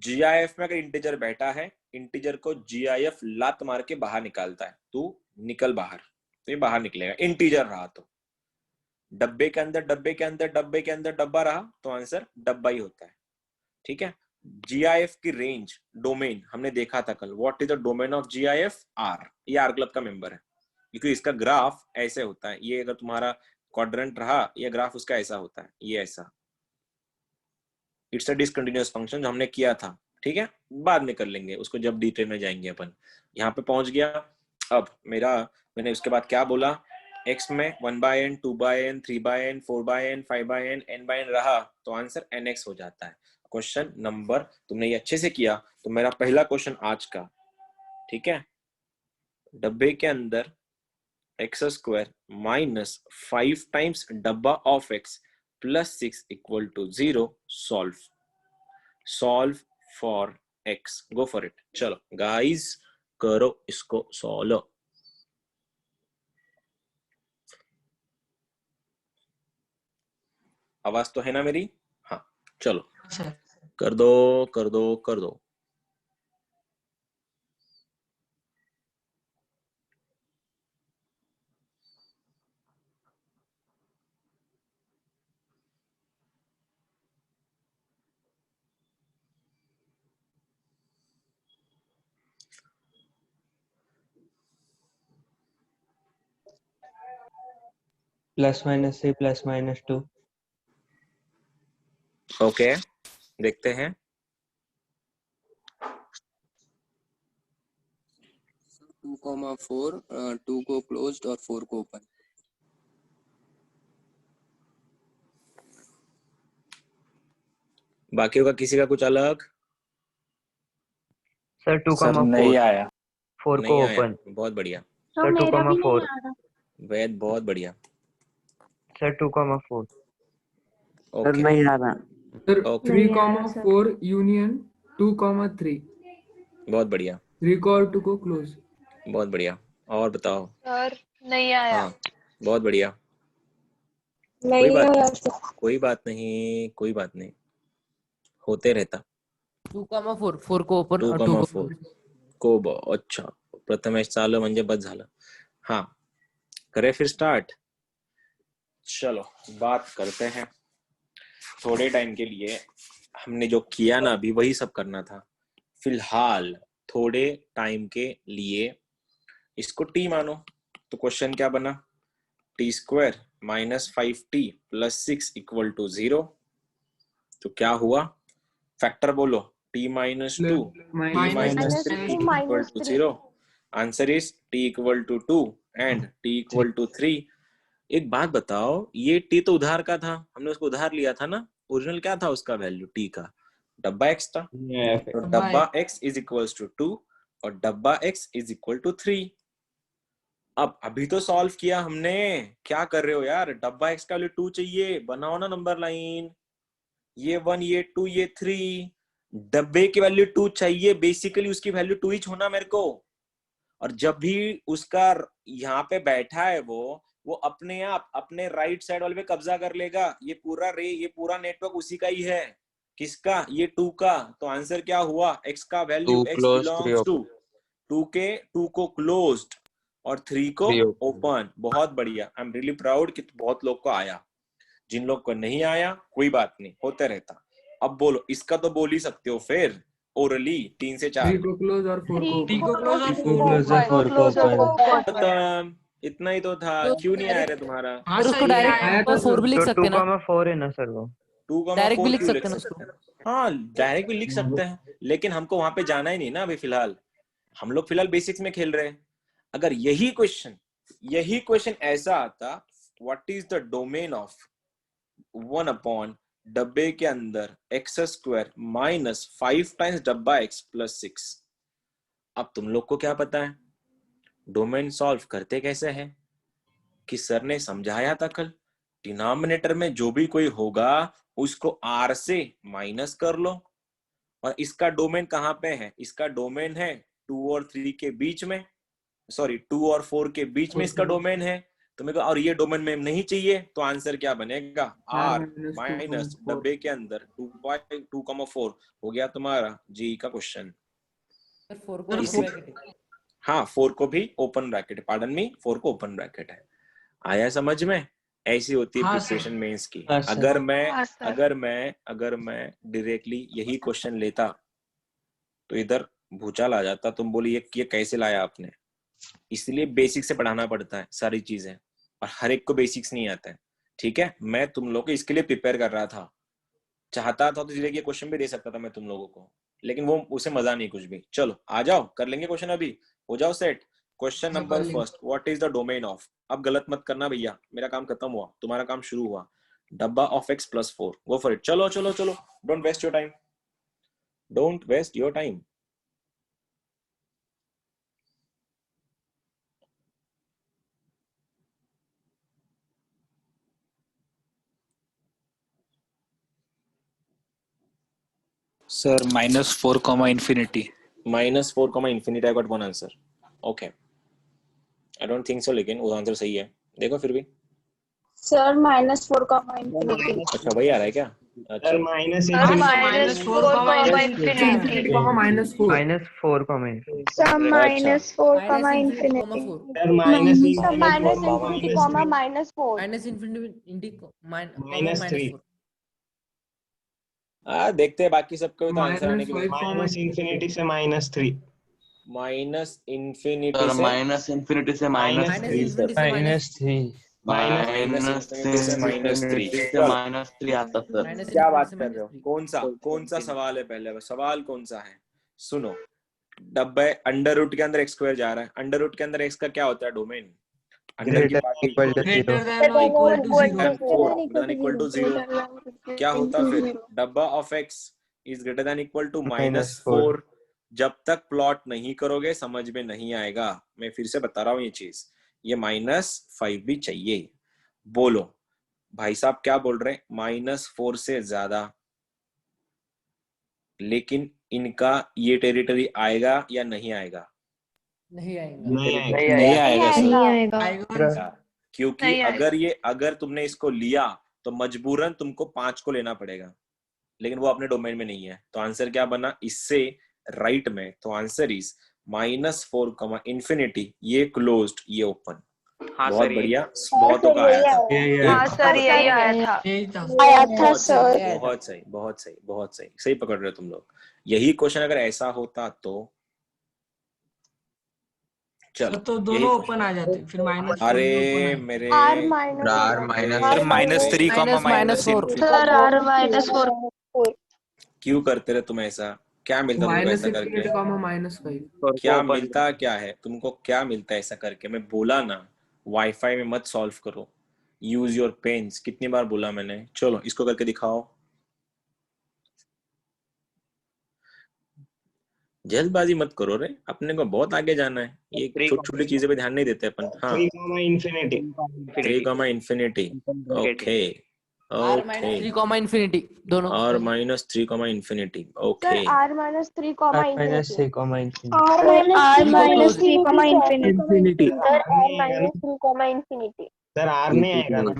GIF में अगर इंटीजर बैठा है, इंटीजर को GIF लात मार के बाहर निकालता है, तू निकल बाहर, तो ये बाहर निकलेगा। इंटीजर रहा तो डब्बे के अंदर डब्बा रहा तो आंसर डब्बा ही होता है। ठीक है? GIF की रेंज, डोमेन हमने देखा था कल। What is the domain of GIF? R। ये R क्लब का मेंबर है, क्योंकि इसका ग्राफ ऐसे होता है। ये अगर तुम्हारा क्वाड्रेंट रहा, ये ग्राफ उसका ऐसा होता है, ये ऐसा। इट्स अ डिसकंटिन्यूअस फंक्शन, जो हमने किया था। ठीक है, बाद में कर लेंगे उसको जब डिटेल में जाएंगे अपन। यहाँ पे पहुंच गया। अब मैंने उसके बाद क्या बोला? x में 1/n, 2/n, 3/n, 4/n, 5/n, n/n रहा तो आंसर nx हो जाता है। क्वेश्चन नंबर, तुमने ये अच्छे से किया तो मेरा पहला क्वेश्चन आज का, ठीक है। डब्बे के अंदर एक्स स्क्वायर माइनस 5 टाइम्स डब्बा of x plus 6 equal to 0, solve for x. Go for it. चलो गाइस करो इसको सॉल्व। आवाज तो है ना मेरी? हाँ चलो सर कर दो कर दो कर दो। +-3 +-2 ओके देखते हैं। 2,4 2 को क्लोज्ड और 4 को ओपन। बाकियों का किसी का कुछ अलग? सर 2, सर नहीं 4 आया। 4 को नहीं आया, ओपन। बहुत बढ़िया तो सर मेरा भी 2,4 नहीं आ रहा। वैद, बहुत बढ़िया। सर 2,4 ओके नहीं आ रहा। सर ओके 3,4 यूनियन 2,3 बहुत बढ़िया 3 और 2 को क्लोज। बहुत बढ़िया। और बताओ। सर नहीं आया। हाँ बहुत बढ़िया। नहीं बात आया नहीं, कोई बात नहीं, कोई बात नहीं, होते रहता। 2,4 4 को ओपन 2, और 2 को 4 को अच्छा प्रथमेश चालू म्हणजे बस झालं। हाँ करे फिर स्टार्ट। चलो बात करते हैं। थोड़े टाइम के लिए हमने जो किया ना अभी वही सब करना था। फिलहाल थोड़े टाइम के लिए इसको टी मानो। तो क्वेश्चन क्या बना? T square minus 5t plus 6 equal to 0। तो क्या हुआ? फैक्टर बोलो। t minus 2 t minus 3 equal to 0। Answer is t equal to 2 and t equal to 3। एक बात बताओ, ये t तो उधार का था, हमने उसको उधार लिया था ना। ओरिजिनल क्या था उसका वैल्यू t का? डब्बा x था। तो डब्बा x इज इक्वल टू 2 और डब्बा x इज इक्वल टू 3। अब अभी तो सॉल्व किया हमने, क्या कर रहे हो यार? डब्बा x का वैल्यू 2 चाहिए, बनाओ ना नंबर लाइन। ये 1 ये 2 ये 3, डब्बे की वैल्यू 2 चाहिए। बेसिकली उसकी वैल्यू 2 ही होना मेरे को। और जब भी उसका यहाँ पे बैठा है वो अपने आप अपने राइट साइड वाले पे कब्जा कर लेगा। ये पूरा नेटवर्क उसी का ही है। किसका? ये 2 का। तो आंसर क्या हुआ? x का वैल्यू x बिलोंग्स टू 2 को क्लोज्ड और 3 को ओपन। बहुत बढ़िया। आई एम रियली प्राउड कि बहुत लोग को आया। जिन लोग को नहीं आया कोई बात नहीं, होते रहता। अब बोलो, इसका तो बोल ही सकते हो फिर ओरली 3 से 4। 3 को क्लोज और 4 को 3 को क्लोज और 4 को ओपन। खत्म, इतना ही तो था। क्यों नहीं आया रे तुम्हारा? हाँ उसको डायरेक्ट 4 भी लिख तो सकते हैं ना। 2,4 है ना सर वो। 2, डायरेक्ट भी 4 लिख क्यों सकते हैं उसको। हाँ डायरेक्ट भी लिख सकते हैं, लेकिन हमको वहां पे जाना ही नहीं ना अभी। फिलहाल हम लोग बेसिक्स में खेल रहे हैं। अगर यही क्वेश्चन ऐसा आता, what is the domain of 1 upon डब्बे के अंदर एक्स स्क्वायर माइनस 5 टाइम्स डब्बा एक्स प्लस 6। अब तुम लोग को क्या पता है डोमेन सॉल्व करते कैसे हैं? कि सर ने समझाया था कल। डिनोमिनेटर में जो भी कोई होगा उसको r से माइनस कर लो। और इसका डोमेन कहाँ पे है? इसका डोमेन है 2 और 3 के बीच में, सॉरी 2 और 4 के बीच में इसका डोमेन है। तो मेरे को और ये डोमेन में नहीं चाहिए, तो आंसर क्या बनेगा? r माइनस डब्बे के अंदर 2,4 हो गया तुम्हारा जी का क्वेश्चन। हाँ 4 को भी ओपन ब्रैकेट, पार्डन मी 4 को ओपन ब्रैकेट है। आया समझ में? ऐसी होती है प्रिपरेशन मेंस की। अगर मैं डायरेक्टली यही क्वेश्चन लेता तो इधर भूचाल आ जाता। तुम बोली ये कैसे लाया आपने? इसलिए बेसिक से पढ़ाना पड़ता है सारी चीजें, और हर एक को बेसिक्स नहीं आता है। ठीक है, मैं तुम लोग को इसके लिए प्रिपेयर कर रहा था। चाहता था तो डायरेक्ट ये क्वेश्चन भी दे सकता था मैं तुम लोगों को, लेकिन वो उसे मजा नहीं कुछ भी। चलो आ जाओ, कर लेंगे क्वेश्चन। अभी हो जाओ set. Question number first, what is the domain of. अब गलत मत करना भैया, मेरा काम खत्म हुआ, तुम्हारा काम शुरू हुआ। डब्बा of x plus 4। Go for it. चलो चलो चलो, don't waste your time. Don't waste your time. Sir, -4 comma infinity. -4 comma infinity. I got one answer. Okay. I don't think so, लेकिन वो आंसर सही है. देखो फिर भी. Sir, -4, infinity. अच्छा वही आ रहा है क्या? Sir, अच्छा. minus Sir, infinity. -4 comma infinity. Infinity comma -4. -4 comma infinity. Sir, अच्छा. -4, -4. Sir, minus Sir, infinity. -infinity, -3. -4. -3. देखते हैं बाकी सबको तो आंसर आने के लिए. माइनस इंफिनिटी से -3. माइनस इंफिनिटी सर से माइनस इंफिनिटी से -3 -3 -3 से -3. -3 आता सर. क्या बात कर रहे हो? कौन सा सवाल है? पहले सवाल कौन सा है? सुनो, डब्बे अंडर रूट के अंदर x स्क्वायर जा रहा है. अंडर रूट के अंदर x का क्या होता है? डोमेन. अंडर की party Greater than or equal to 0. Equal to 0. क्या होता फिर? डब्बा of x is greater than equal to -4. जब तक प्लॉट नहीं करोगे समझ में नहीं आएगा. मैं फिर से बता रहा हूँ ये चीज. ये -5 भी चाहिए. बोलो भाई साहब क्या बोल रहे हैं? -4 से ज्यादा. लेकिन इनका ये टेरिटरी आएगा या नहीं आएगा? नहीं आएगा. नहीं आएगा सर. नहीं आएगा. क्योंकि अगर तुमने इसको लिया तो मजबूरन तुमको 5 को लेना पड़ेगा. लेकिन वो अपने डोमेन में नहीं है. तो आंसर क्या बना इससे राइट में? तो आंसर इज -4 कमा इन्फिनिटी. ये क्लोज्ड, ये ओपन. बहुत बढ़िया. बहुतों का आया था. हाँ सर, यही आया था. यही था. आया था सर. बहुत सही, बहुत सही, बहुत सही. सही पकड़ रहे हो तुम लोग. यही क्वेश्चन अगर ऐसा होता तो चलो तो दोनों ओपन आ जाते फिर -4. अरे मेरे R -3 comma -4. Sir, R-4. क्यों करते रहे तुम ऐसा? क्या मिलता तुमको ऐसा करके? -8 comma -5. क्या मिलता? क्या है तुमको? क्या मिलता है ऐसा करके? मैं बोला ना वाईफाई में मत सॉल्व करो. Use your pens. कितनी बार बोला मैंने? चलो इसको करके दिखाओ. जल्दबाजी मत करो रे. अपने को बहुत आगे जाना है. ये छोटी छोटी चीजें पे ध्यान नहीं देते अपन. हाँ 3 comma infinity. 3 comma infinity. Okay R -3 comma infinity. दोनों. और -3 comma infinity. Sir, okay. R-3, infinity. -3 comma infinity. R-3, infinity. Sir, Sir, R-3, infinity. Sir R नहीं आएगा ना.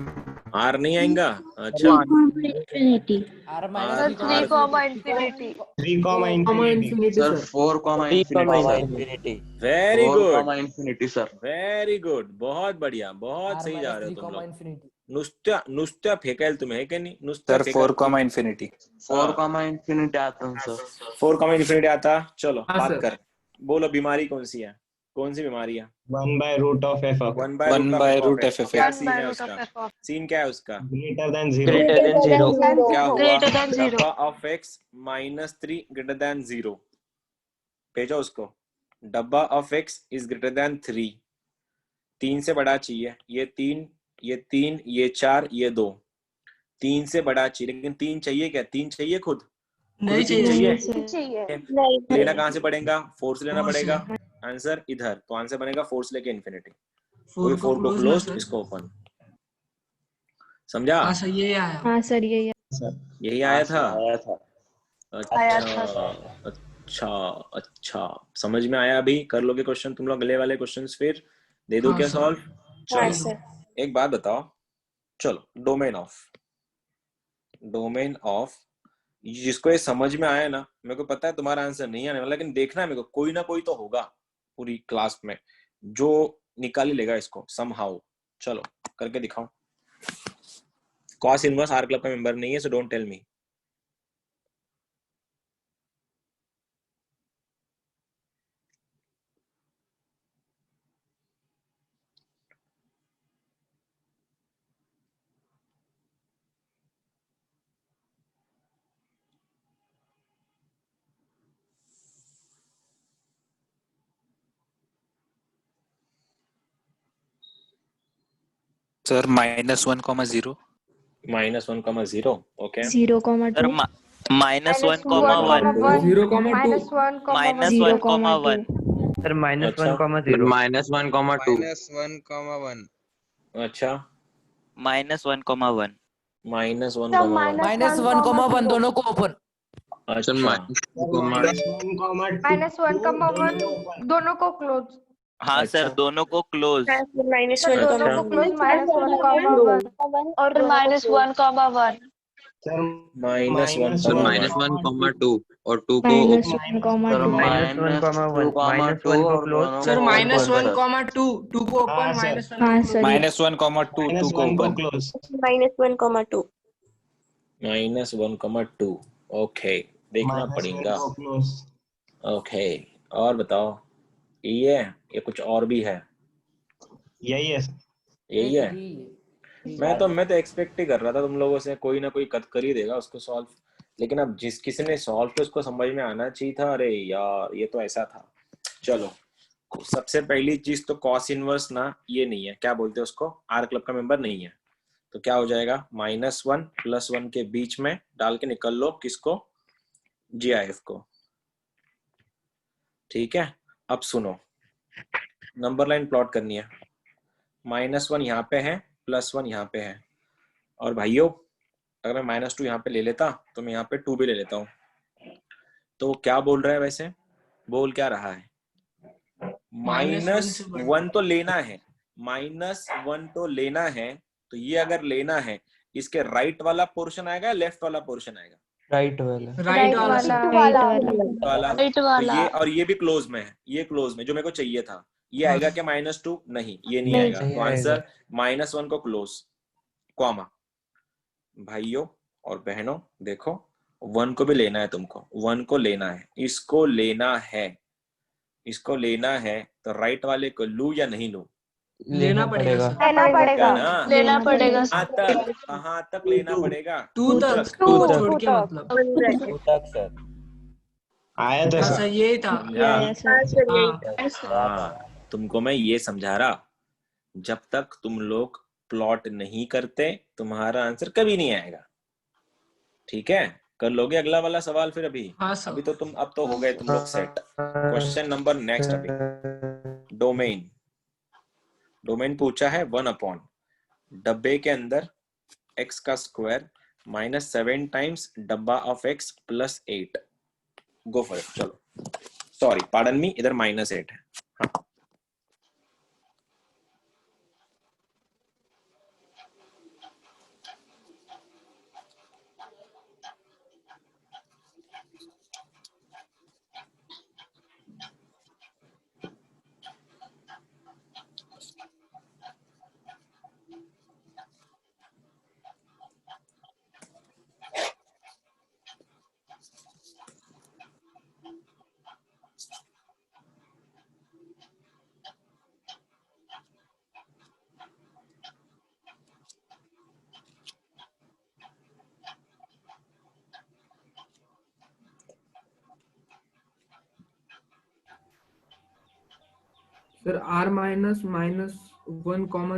R नहीं आएगा. अच्छा. Infinity. R sir, 3 comma infinity. 3 comma infinity. Sir 4 comma infinity. Very 4 good, comma infinity sir. Very good. बहुत बढ़िया. बहुत सही जा रहे हो तुम लोग. infinity. नुसत्या फेकायला तुम्ही, है की नाही? नुसत्या Sir, 4 comma infinity. 4 comma infinity आता है सर. 4 comma infinity आता. चलो हाँ, बात सर. कर. बोलो बीमारी कौन सी है? कौन सी बीमारी है? 1/root of f of 1 1 by root f. f. क्या 1 सीन by है root उसका? of f of सीन क्या है उसका? greater than 0. क्या हुआ? greater than 0. डब्बा ऑफ x -3 ग्रेटर देन 0. भेजो उसको. डब्बा of x is greater then 3. 3 से बड़ा चाहिए. ये 3, ये 3, ये 4, ये 2. 3 से बड़ा चाहिए. लेकिन 3 चाहिए क्या? 3 चाहिए खुद? नहीं चाहिए. लेना कहाँ से पड़ेगा? 4 से लेना पड़ेगा. आंसर इधर. तो आंसर बनेगा 4 से लेके इन्फिनिटी. 4 को क्लोज, इसको ओपन. समझा? हाँ सर, यही आया. हाँ सर यही यही आया था. आया था अच्छा अच्छा, समझ में आया. अभी कर लोगे क्वेश्चन तुम लोग? अगले वाले क्वेश्चंस फिर दे दो हाँ, क्या सर. सॉल्व? हाँ, चलो सर. एक बात बताओ. चलो डोमेन ऑफ जिसको ये समझ में आया ना, मेरे को पता है तुम्हारा आंसर नहीं आने वाला, लेकिन देखना है मेरे को. कोई ना कोई तो होगा पूरी क्लास में जो निकाल ही लेगा इसको समहाउ. चलो करके दिखाओ. कॉस इनवर्स आर क्लब का मेंबर नहीं है, so don't tell me. Sir, -1 comma 0. -1 comma 0. Okay. 0, 2. Minus 1, 1 -1, minus 0, 1, 2. Sir -1, अच्छा 0. -1, -2. अच्छा -1, 1 -1, सब 1 -1, 1 दोनों को ओपन। सर अच्छा -1, दोनों को क्लोज। हाँ अच्छा सर, दोनों को क्लोज। सर दोनों को क्लोज -1, और माइनस 1, 1 सर -1, सर 1 -1, 2 और 2 को -1, सर -2. -1, -1 को क्लोज सर ओपन -1, सर। 2, 2 को हाँ ओपन, सर -1 हाँ को सर, क्लोज। -1, 2 2 को -1 को ओपन. क्लोज -1, 2 ओके देखना -1 पड़ेगा। को क्लोज। ओके और बताओ ये है या कुछ और भी है? यही है यही है। मैं तो एक्सपेक्ट ही कर रहा था तुम लोगों से कोई ना कोई कर ही देगा उसको सॉल्व, लेकिन अब जिस किसी ने सॉल्व किया उसको समझ में आना चाहिए था। अरे यार ये तो ऐसा था। चलो सबसे पहली चीज तो कॉस इनवर्स ना ये नहीं है, क्या बोलते हैं उसको, आर क्लब का मेंबर नहीं है, तो क्या हो जाएगा -1 +1 के बीच में डाल के निकल लो किसको, GIF को। ठीक है अब सुनो, नंबर लाइन प्लॉट करनी है। -1 यहाँ पे है, +1 यहाँ पे है, और भाइयों अगर मैं -2 यहाँ पे ले लेता तो मैं यहाँ पे 2 भी ले लेता हूँ। तो क्या बोल रहा है वैसे, बोल क्या रहा है, -1 तो लेना है, -1 तो लेना है, तो ये अगर लेना है इसके राइट वाला पोर्शन आएगा या लेफ्ट वाला पोर्शन आएगा? राइट वाला. राइट वाला सर। वाला राइट तो वाला। ये, और ये भी क्लोज में है, ये क्लोज में जो मेरे को चाहिए था। ये हाँ। आएगा क्या -2? नहीं ये नहीं नहीं। आएगा, नहीं तो आंसर -1 को क्लोज कॉमा। भाइयों और बहनों देखो 1 को भी लेना है तुमको, 1 को लेना है, इसको लेना है, इसको लेना है, तो राइट वाले को लू या नहीं लू? लेना पड़ेगा सर। लेना क्या पड़ेगा। ना, लेना पड़ेगा कहाँ सर। तक, कहाँ तक लेना पड़ेगा? 2 तक, 2 छोड़ के मतलब। 2 तक सर। आया था हाँ सर। सर यही था। समझा? हाँ हाँ तुमको मैं ये समझा रहा, जब तक तुम लोग प्लॉट नहीं करते तुम्हारा आंसर कभी नहीं आएगा। ठीक है कर लोगे अगला वाला सवाल फिर? अभी हाँ सर। अभी तो तुम, अब तो हो गए तुम लोग सेट। क्वेश्चन नंबर नेक्स्ट, अभी डोमेन, डोमेन पूछा है 1 डब्बे के अंदर x का स्क्वायर -7 टाइम्स डब्बा of x +8। Go for it. चलो सॉरी पार्डन मी, इधर -8 है। हाँ सर R -1,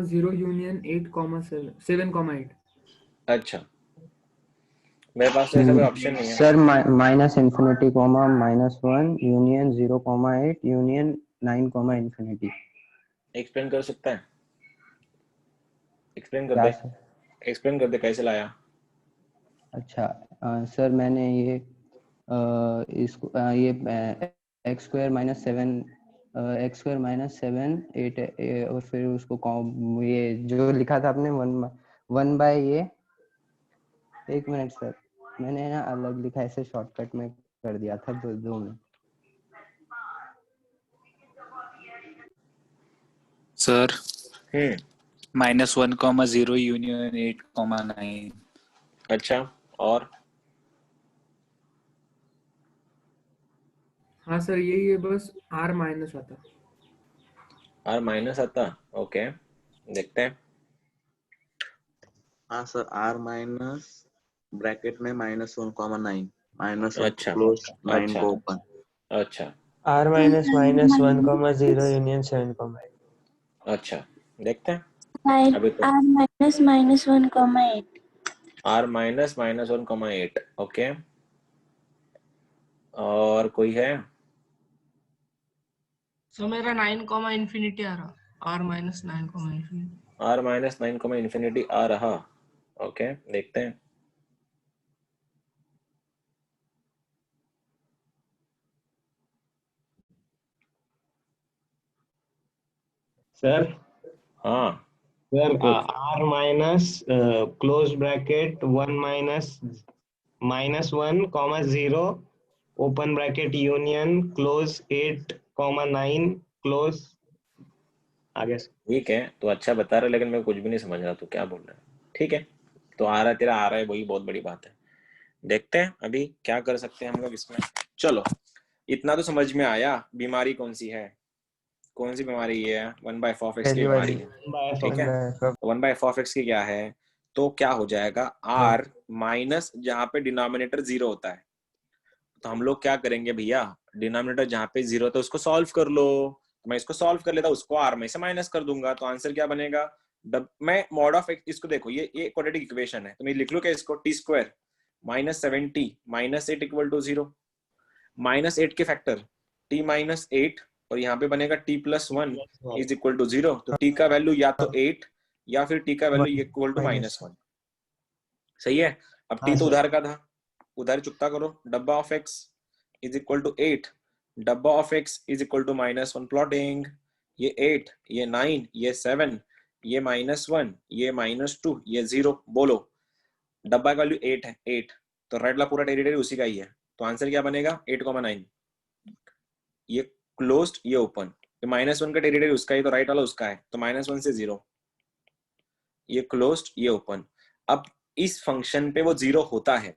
0 यूनियन 7, 8। अच्छा मेरे पास तो ऐसा कोई ऑप्शन नहीं है। सर -∞, -1 यूनियन 0, 8 यूनियन 9, एक्सप्लेन कर सकता है? एक्सप्लेन कर क्या दे, सर? एक्सप्लेन कर दे कैसे लाया। अच्छा सर मैंने ये इसको ये x² -7 8 और फिर उसको ये जो लिखा था आपने 1 बाय ये, एक मिनट सर मैंने ना अलग लिखा, ऐसे शॉर्टकट में कर दिया था दो में। Sir -1, 0 union 8, 9। अच्छा और हाँ सर यही है, बस R माइनस आता। R माइनस आता, ओके देखते हैं। हाँ सर R माइनस ब्रैकेट में -1, 9 -1 अच्छा क्लोज 9 अच्छा को ओपन। अच्छा R -1, 0 यूनियन 7, 8। अच्छा देखते हैं अभी तो। R -1, 8. R -1, 8 ओके और कोई है? सो मेरा 9 कॉमा इन्फिनिटी आ रहा, r minus 9 comma infinity. r minus 9 comma infinity आ रहा। ओके, देखते हैं। सर हाँ, sir good. r minus close bracket 1 minus 1 comma 0 open bracket union close 8 comma 9 close. आगे ठीक है, तो अच्छा बता रहा है, लेकिन मैं कुछ भी नहीं समझ रहा तू क्या बोल रहा है। ठीक है, तो आ रहा है, तेरा आ रहा है, वही बहुत बड़ी बात है। देखते हैं अभी क्या कर सकते हैं हम लोग इसमें। चलो, इतना तो समझ में आया। बीमारी कौन सी है, कौन सी बीमारी ये है? 1/f(x) की बीमारी है। ठीक है, 1/f(x) की क्या है? तो क्या हो जाएगा, r माइनस जहाँ पे डिनोमिनेटर 0 होता है, तो हम लोग क्या करेंगे भैया, डिनोमिनेटर जहाँ पे 0 होता है उसको सॉल्व कर लो। तो मैं इसको सॉल्व कर लेता हूँ, उसको r में से माइनस कर दूंगा, तो आंसर क्या बनेगा? मैं मॉड ऑफ x, इसको देखो, ये क्वाड्रेटिक इक्वेशन है, तो मैं लिख लूँ क्या इसको? t² minus 7t minus 8 equal to 0। Minus 8 के फैक्टर t माइनस 8, और यहाँ पे बनेगा t plus 1 is equal to 0। तो t का वैल्यू या तो 8 या फिर t का वैल्यू इक्वल टू -1। सही है। अब t तो उधार का था, उधार चुकता करो। डब्बा of x is equal to 8, डब्बा of x is equal to -1। Plotting, ये 8, ये 9, ये 7, ये -1, ये -2, ये 0। बोलो, डब्बा का वैल्यू 8 है, 8, तो राइट वाला पूरा टेरिटरी उसी का ही है, तो आंसर क्या बनेगा? 8,9। ये क्लोज्ड, ये ओपन, ये -1 का टेरिटरी उसका ही, तो राइट वाला उसका है, तो -1 से 0। ये क्लोज्ड, ये ओपन। अब इस फंक्शन पे वो 0 होता है,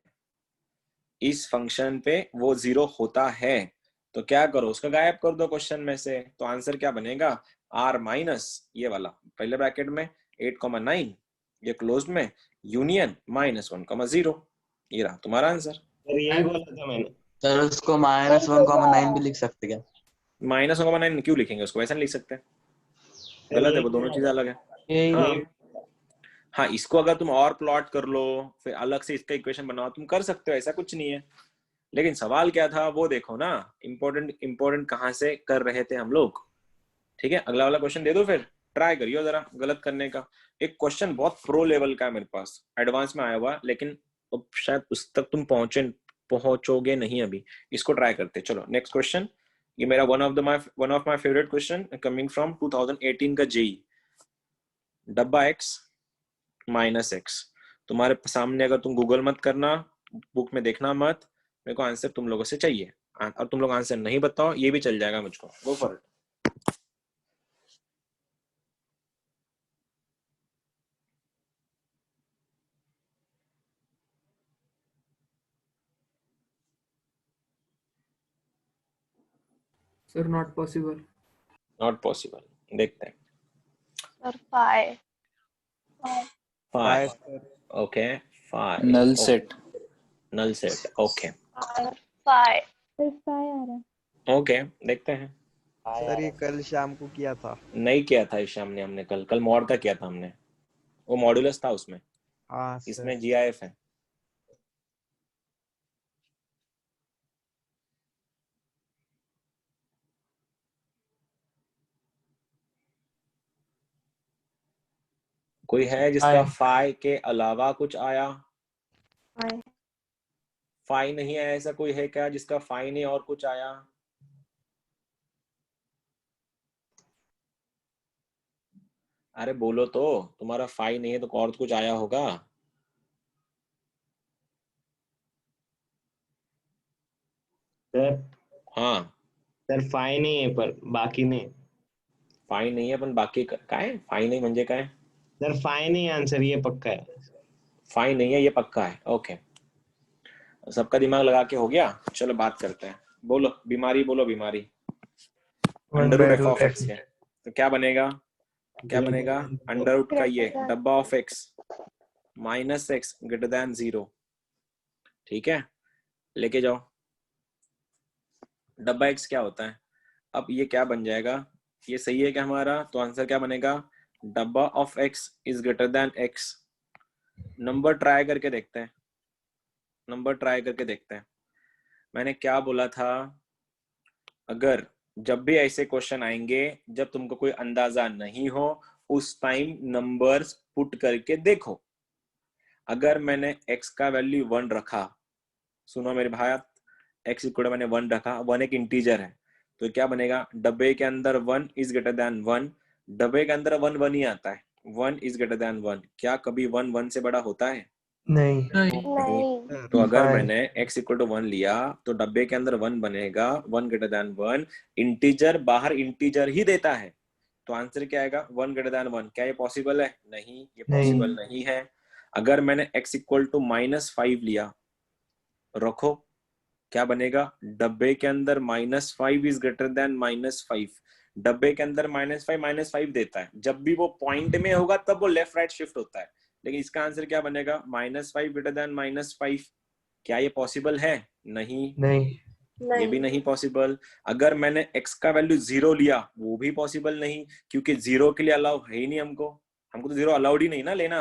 इस फंक्शन पे वो 0 होता है, तो क्या करो, उसका गायब कर दो क्वेश्चन में से। तो आंसर क्या बनेगा? r माइनस ये वाला पहले ब्रैकेट में 8,9, ये क्लोज्ड में यूनियन -1,0। ये रहा तुम्हारा आंसर। सर यही बोला था मैंने। सर उसको -1,9 भी लिख सकते क्या? -1,9 क्यों लिखेंगे उसको? वैसा नहीं लिख सकते, गलत है, वो दोनों चीजें अलग है। हाँ, हाँ, इसको अगर तुम और प्लॉट कर लो, फिर अलग से इसका इक्वेशन बनाओ, तुम कर सकते हो, ऐसा कुछ नहीं है। लेकिन सवाल क्या था वो देखो ना, इंपॉर्टेंट कहाँ से कर रहे थे हम लोग। ठीक है, अगला वाला क्वेश्चन दे दो, फिर ट्राई करियो जरा गलत करने का। एक क्वेश्चन बहुत प्रो लेवल का है मेरे पास, एडवांस में आया हुआ, लेकिन अब शायद उस तक तुम पहुंचोगे नहीं अभी। इसको ट्राई करते। चलो नेक्स्ट क्वेश्चन, ये मेरा one of my favourite question coming from 2018 का जेई। डब्बा x माइनस x, तुम्हारे सामने, अगर तुम गूगल मत करना, बुक में देखना मत, मेरे को आंसर तुम लोगों से चाहिए। और तुम लोग आंसर नहीं बताओ ये भी चल जाएगा मुझको। Go for it. Sir not possible. Not possible, देखते हैं। Sir 5 5, okay, 5 null set. Null set, okay 5 सिर्फ 5 आ रहा है। ओके, देखते हैं। सर ये कल शाम को किया था। नहीं किया था इस शाम ने हमने, कल मॉड का किया था हमने, वो मॉड्यूलस था उसमें। हाँ सर। इसमें GIF है। कोई है जिसका फाई के अलावा कुछ आया? फाई नहीं है, ऐसा कोई है क्या जिसका फाई नहीं और कुछ आया? अरे बोलो तो, तुम्हारा फाई नहीं है तो और कुछ आया होगा। सर हाँ सर फाई नहीं है पर बाकी नहीं। फाई नहीं है पण बाकी काय? फाई नाही म्हणजे काय? सर फाई नहीं आंसर, ये पक्का है। फाई नहीं है, ये पक्का है। ओके, सबका दिमाग लगा के हो गया। चलो बात करते हैं। बोलो बीमारी, बोलो बीमारी। √f(x) है, तो क्या बनेगा? क्या बनेगा? अंडर का ये डब्बा of x minus x greater than 0। ठीक है, लेके जाओ। डब्बा x क्या होता है? अब ये क्या बन जाएगा? ये सही है क्या हमारा? तो आंसर क्या बनेगा? डब्बा of x is greater then x। Number try करके देखते हैं, नंबर ट्राई करके देखते हैं। मैंने क्या बोला था, अगर जब भी ऐसे क्वेश्चन आएंगे जब तुमको कोई अंदाजा नहीं हो उस टाइम नंबर्स पुट करके देखो। अगर मैंने x का वैल्यू 1 रखा, सुनो मेरे भाई, x इक्वल मैंने 1 रखा, 1 एक इंटीजर है, तो क्या बनेगा, डब्बे के अंदर 1 इज ग्रेटर देन 1, डब्बे के अंदर 1 1 ही आता है, 1 इज ग्रेटर देन 1। क्या कभी 1 1 से बड़ा होता है? नहीं नहीं तो अगर मैंने x इक्वल टू 1 लिया तो डब्बे के अंदर 1 बनेगा, 1 ग्रेटर देन 1, इंटीजर बाहर इंटीजर ही देता है, तो आंसर क्या आएगा, 1 ग्रेटर देन 1। क्या ये पॉसिबल है? नहीं, ये पॉसिबल नहीं है। अगर मैंने x इक्वल टू -5 लिया, रखो, क्या बनेगा, डब्बे के अंदर -5 इज ग्रेटर देन -5, डब्बे के अंदर -5 देता है, जब भी वो पॉइंट में होगा तब वो लेफ्ट राइट शिफ्ट होता है, लेकिन इसका आंसर क्या बनेगा, -5 ग्रेटर देन -5। क्या ये पॉसिबल है? नहीं, ये भी नहीं पॉसिबल। अगर मैंने x का वैल्यू 0 लिया, वो भी पॉसिबल नहीं, क्योंकि 0 के लिए अलाउ है ही नहीं हमको तो 0 अलाउड ही नहीं ना लेना।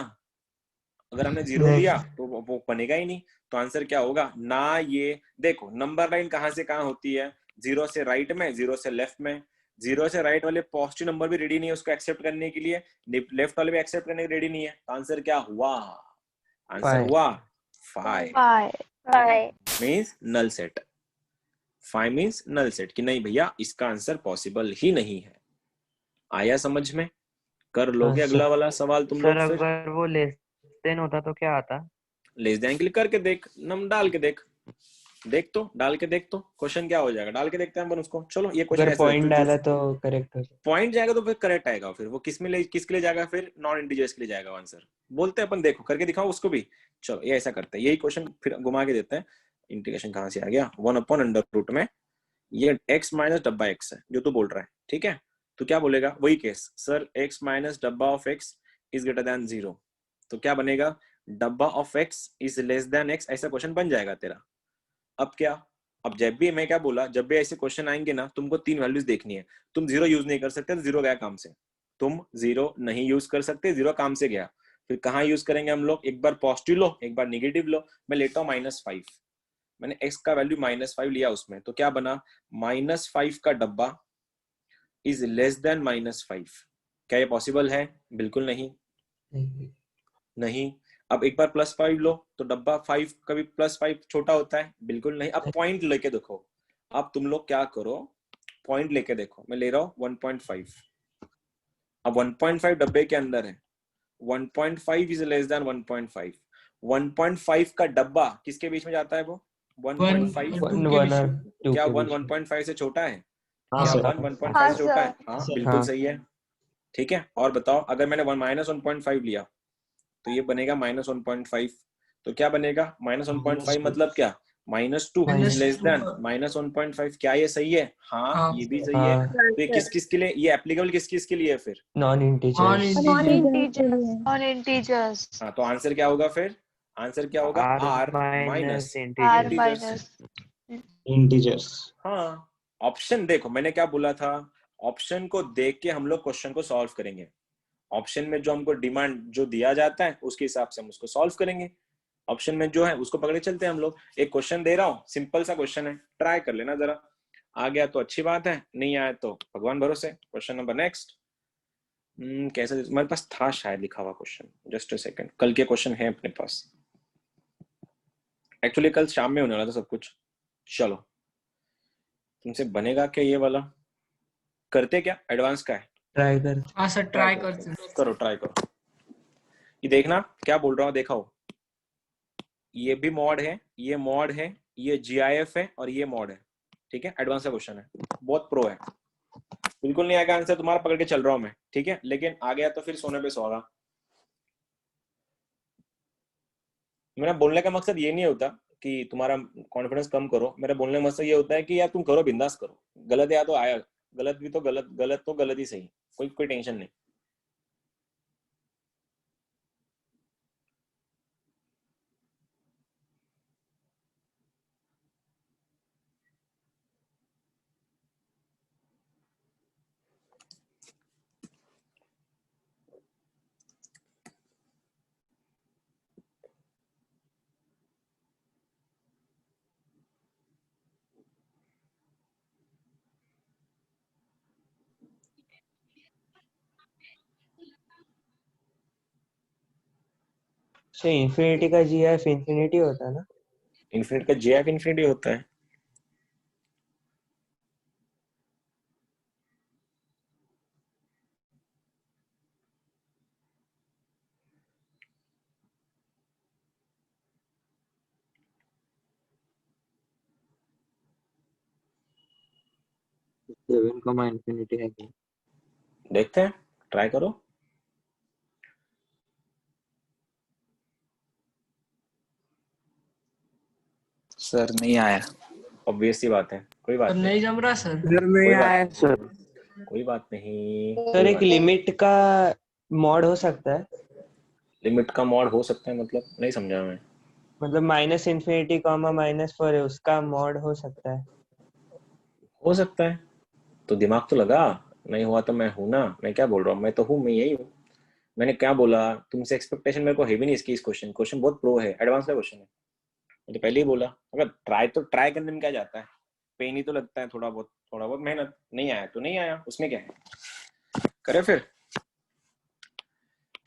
अगर हमने 0 लिया तो वो बनेगा ही नहीं, तो आंसर क्या होगा ना। ये देखो नंबर लाइन कहां से कहां होती है, 0 से राइट में, 0 से लेफ्ट में। 0 से राइट वाले पॉजिटिव नंबर भी रेडी नहीं है उसको एक्सेप्ट करने के लिए, लेफ्ट वाले भी एक्सेप्ट करने के रेडी नहीं है, तो आंसर क्या हुआ, आंसर हुआ 5 means null set. 5 means null set, कि नहीं भैया इसका आंसर पॉसिबल ही नहीं है। आया समझ में? कर लोगे अगला वाला सवाल तुम लोग फिर। अगर वो लेस देन होता तो क्या आता? लेस देन के लिए करके देख, नम डाल के देख, तो डाल के देख, तो क्वेश्चन क्या हो जाएगा, डाल के देखते हैं अपन उसको। चलो ये क्वेश्चन पॉइंट डाला तो करेक्ट हो? पॉइंट जाएगा तो फिर करेक्ट आएगा, फिर वो किसके लिए जाएगा, फिर नॉन इंटीजर्स के लिए जाएगा आंसर। बोलते हैं अपन, देखो करके दिखाओ उसको भी। चलो ये ऐसा करते हैं, यही क्वेश्चन फिर घुमा के देते हैं। इंटीग्रेशन कहां से आ गया, 1/√, में ये x माइनस डब्बा x है जो तू बोल रहा है, ठीक है। तो क्या बोलेगा, वही केस, सर x माइनस डब्बा of x is greater than 0, तो क्या बनेगा, डब्बा of x is less then x, ऐसा क्वेश्चन बन जाएगा तेरा। अब क्या, अब जब भी मैं क्या बोला, जब भी ऐसे क्वेश्चन आएंगे ना, तुमको 3 वैल्यूज देखनी है। तुम 0 यूज नहीं कर सकते, तो 0 गया काम से। तुम 0 नहीं यूज कर सकते, 0 काम से गया। फिर कहाँ यूज करेंगे हम लोग, एक बार पॉजिटिव लो, एक बार निगेटिव लो। मैं लेता हूँ -5, मैंने x का वैल्यू -5 लिया उसमें, तो क्या बना, -5 का डब्बा इज लेस देन -5। क्या ये पॉसिबल है? बिल्कुल नहीं, नहीं। अब एक बार +5 लो, तो डब्बा 5 कभी +5 छोटा होता है? बिल्कुल नहीं। अब पॉइंट लेके देखो, अब तुम लोग क्या करो, पॉइंट लेके देखो। मैं ले रहा हूँ 1.5, अब 1.5 डब्बे के अंदर है, 1.5 इज लेस देन 1.5। 1.5 का डब्बा किसके बीच में जाता है, वो 1.5 क्या 1 1.5 से छोटा है? क्या 1 1.5 से छोटा है? हाँ बिल्कुल सही है, ठीक है। और बताओ, अगर मैंने -1.5 लिया तो ये बनेगा -1.5, तो क्या बनेगा, -1.5 मतलब क्या, -2 इज लेस देन -1.5। क्या ये सही है? हाँ ये भी सही है। तो ये किस के लिए, ये एप्लीकेबल किस के लिए है फिर, नॉन इंटीजर्स। हाँ। तो आंसर क्या होगा फिर, आंसर क्या होगा, r माइनस इंटीजर्स। हाँ, ऑप्शन देखो, मैंने क्या बोला था, ऑप्शन को देख के हम लोग क्वेश्चन को सॉल्व करेंगे। ऑप्शन में जो हमको डिमांड जो दिया जाता है उसके हिसाब से हम उसको सॉल्व करेंगे। ऑप्शन में जो है उसको पकड़े चलते हैं हम लोग। एक क्वेश्चन दे रहा हूँ, सिंपल सा क्वेश्चन है, ट्राई कर लेना जरा। आ गया तो अच्छी बात है, नहीं आया तो भगवान भरोसे। Question number next. कैसे, मेरे पास था शायद लिखा हुआ क्वेश्चन, जस्ट अ सेकंड। कल के क्वेश्चन है अपने पास, एक्चुअली कल शाम में होने वाला था सब कुछ। चलो, तुमसे बनेगा क्या ये वाला, करते क्या, एडवांस का है, ट्राई कर। हाँ सर ट्राई करते हैं। करो, ट्राई करो। ये देखना क्या बोल रहा हूँ, देखो ये भी मॉड है, ये मॉड है, ये GIF है और ये मॉड है, ठीक है। एडवांस का क्वेश्चन है, बहुत प्रो है। बिल्कुल नहीं आएगा आंसर तुम्हारा, पकड़ के चल रहा हूं मैं, ठीक है। लेकिन आ गया तो फिर सोने पे सोगा। मेरा बोलने का मकसद ये नहीं होता कि तुम्हारा कॉन्फिडेंस कम करो, मेरा बोलने का मकसद ये होता है कि यार तुम करो, बिंदास करो। गलत या तो आया, गलत भी तो गलत, गलत तो गलत ही सही, कोई टेंशन नहीं। इंफिनिटी का जी एफ इंफिनिटी होता है ना? इन्फिनिटी का जे एफ इन्फिनिटी होता है। सेवन कॉमा इंफिनिटी है क्या? देखते हैं, ट्राई करो। सर नहीं आया। ऑब्वियस सी बात है, कोई बात सर नहीं, नहीं जम रहा सर। इधर नहीं कोई बात आया सर। कोई बात नहीं, सर कोई एक बात नहीं। लिमिट का मॉड हो सकता है? लिमिट का मॉड हो सकता है मतलब नहीं समझा मैं। मतलब माइनस इन्फिनिटी कॉमा -4 है, उसका मॉड हो सकता है? हो सकता है, तो दिमाग तो लगा। नहीं हुआ तो मैं हूं ना, मैं क्या बोल रहा हूँ, मैं तो हूँ, मैं यही हूँ। मैंने क्या बोला, तुमसे एक्सपेक्टेशन मेरे को है भी नहीं इसकी। इस क्वेश्चन बहुत प्रो है, एडवांस का क्वेश्चन है। मैं तो पहले ही बोला, अगर ट्राई करने में क्या जाता है, पेन ही तो लगता है, थोड़ा बहुत मेहनत। नहीं आया तो नहीं आया, उसमें क्या है, करे फिर।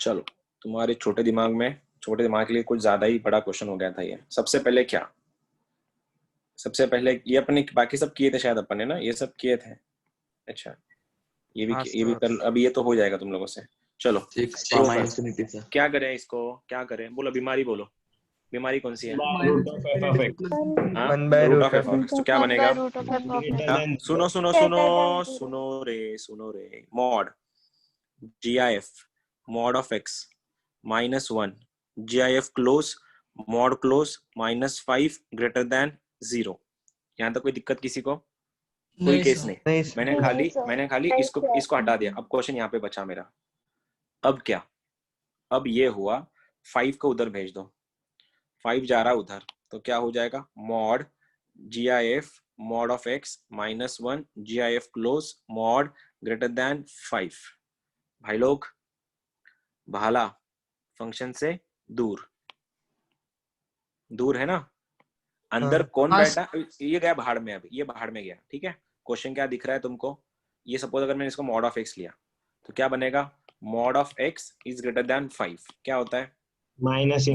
चलो, तुम्हारे छोटे दिमाग के लिए कुछ ज्यादा ही बड़ा क्वेश्चन हो गया था ये। सबसे पहले ये अपने बाकी सब किए थे शायद अपन ने ना, ये सब किए थे। अच्छा, ये भी कर, अभी ये तो हो जाएगा तुम लोगों से। चलो, तो इंफिनिटी से क्या करें इसको, क्या करें, बोलो बीमारी, बोलो बीमारी कौन सी है? Root of F of X. हाँ, one by root root of F of X. तो क्या बनेगा? हाँ, सुनो सुनो रे, mod GIF mod of x -1 GIF close mod close -5 greater than 0। यहाँ तक कोई दिक्कत किसी को? कोई नहीं केस सर। नहीं। सर। मैंने खाली इसको हटा दिया। अब क्वेश्चन यहाँ पे बचा मेरा। अब क्या, अब ये हुआ 5 को उधर भेज दो, 5 जा रहा उधर, तो क्या हो जाएगा? Mod GIF mod of x -1 GIF close mod greater than 5। भाई लोग, भाला फंक्शन से दूर है ना? अंदर कौन हाँ बैठा? ये गया भाड़ में, अब ये भाड़ में गया। ठीक है, क्वेश्चन क्या दिख रहा है तुमको? ये सपोज अगर मैंने इसको मॉड ऑफ x लिया तो क्या बनेगा? Mod of x is greater then 5। क्या होता है? माइनस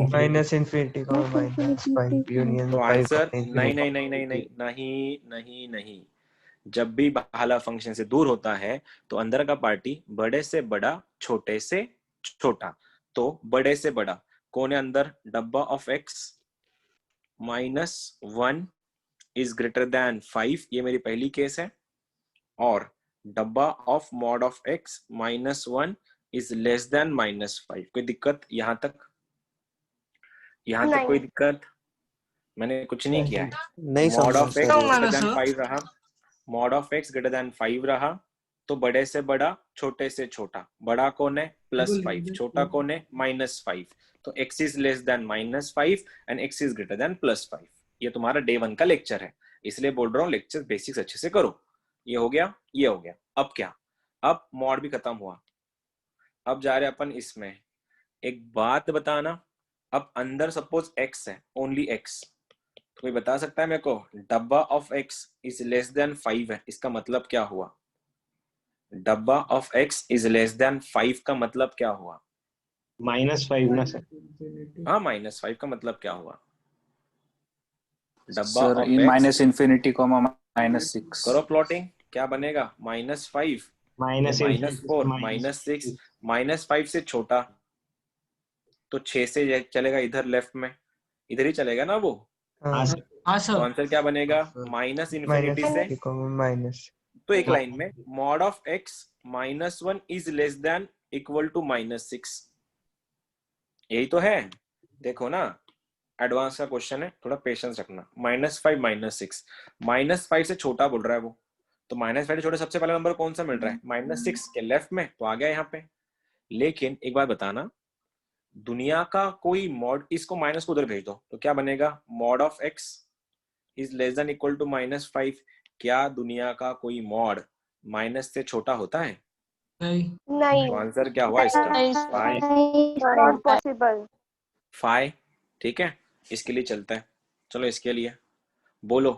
इन्फिनिटी कॉमा -5 यूनियन तो 5 आंसर कॉमा नहीं। जब भी भाला फंक्शन से दूर होता है तो अंदर का पार्टी बड़े से बड़ा छोटे से छोटा। तो बड़े से बड़ा कौन है अंदर? डब्बा of x -1 is greater then 5, ये मेरी पहली केस है। और डब्बा of mod of x -1 is less then -5। कोई दिक्कत यहाँ तक? कोई दिक्कत? मैंने कुछ नहीं किया है। नहीं mod of x greater then sir. 5 रहा, mod of x greater then 5 रहा, तो बड़े से बड़ा छोटे से छोटा। बड़ा कौन है? +5, छोटा कौन है? -5। तो x is less then -5 and x is greater then +5। ये तुम्हारा डे 1 का लेक्चर है, इसलिए बोल रहा हूँ लेक्चर बेसिक्स अच्छे से करो। ये हो गया, ये हो गया। अब क्या, अब मॉड भी खत्म हुआ, अब जा रहे अपन इसमें। एक बात बताना, अब अंदर सपोज x है, ओनली x, तो कोई बता सकता है मेरे को? डब्बा of x is less then 5 है, इसका मतलब क्या हुआ? डब्बा of x is less then 5 का मतलब क्या हुआ? -5 ना सर? हाँ, -5 का मतलब क्या हुआ? डब्बा sir of in x, minus infinity comma -6। करो प्लॉटिंग, क्या बनेगा? -5 -4 -6 -5 से छोटा, तो 6 से चलेगा इधर लेफ्ट में, इधर ही चलेगा ना वो। हाँ तो सर। आंसर क्या बनेगा? माइनस इन्फिनिटी से, तो एक लाइन में mod of x -1 is less than equal to -6। यही तो है, देखो ना, एडवांस का क्वेश्चन है, थोड़ा पेशेंस रखना। -5 -6, -5 से छोटा बोल रहा है वो, तो -5 से छोटा सबसे पहला नंबर कौन सा मिल रहा है? -6 के लेफ्ट में, तो आ गया यहाँ पे। लेकिन एक बात बताना, दुनिया का कोई मॉड, इसको माइनस को उधर भेज दो तो क्या बनेगा? Mod of x is less than equal to -5। क्या दुनिया का कोई मॉड माइनस से छोटा होता है? नहीं, तो आंसर क्या हुआ इसका? Not possible. फाइ। ठीक है, इसके लिए चलता है। चलो इसके लिए बोलो,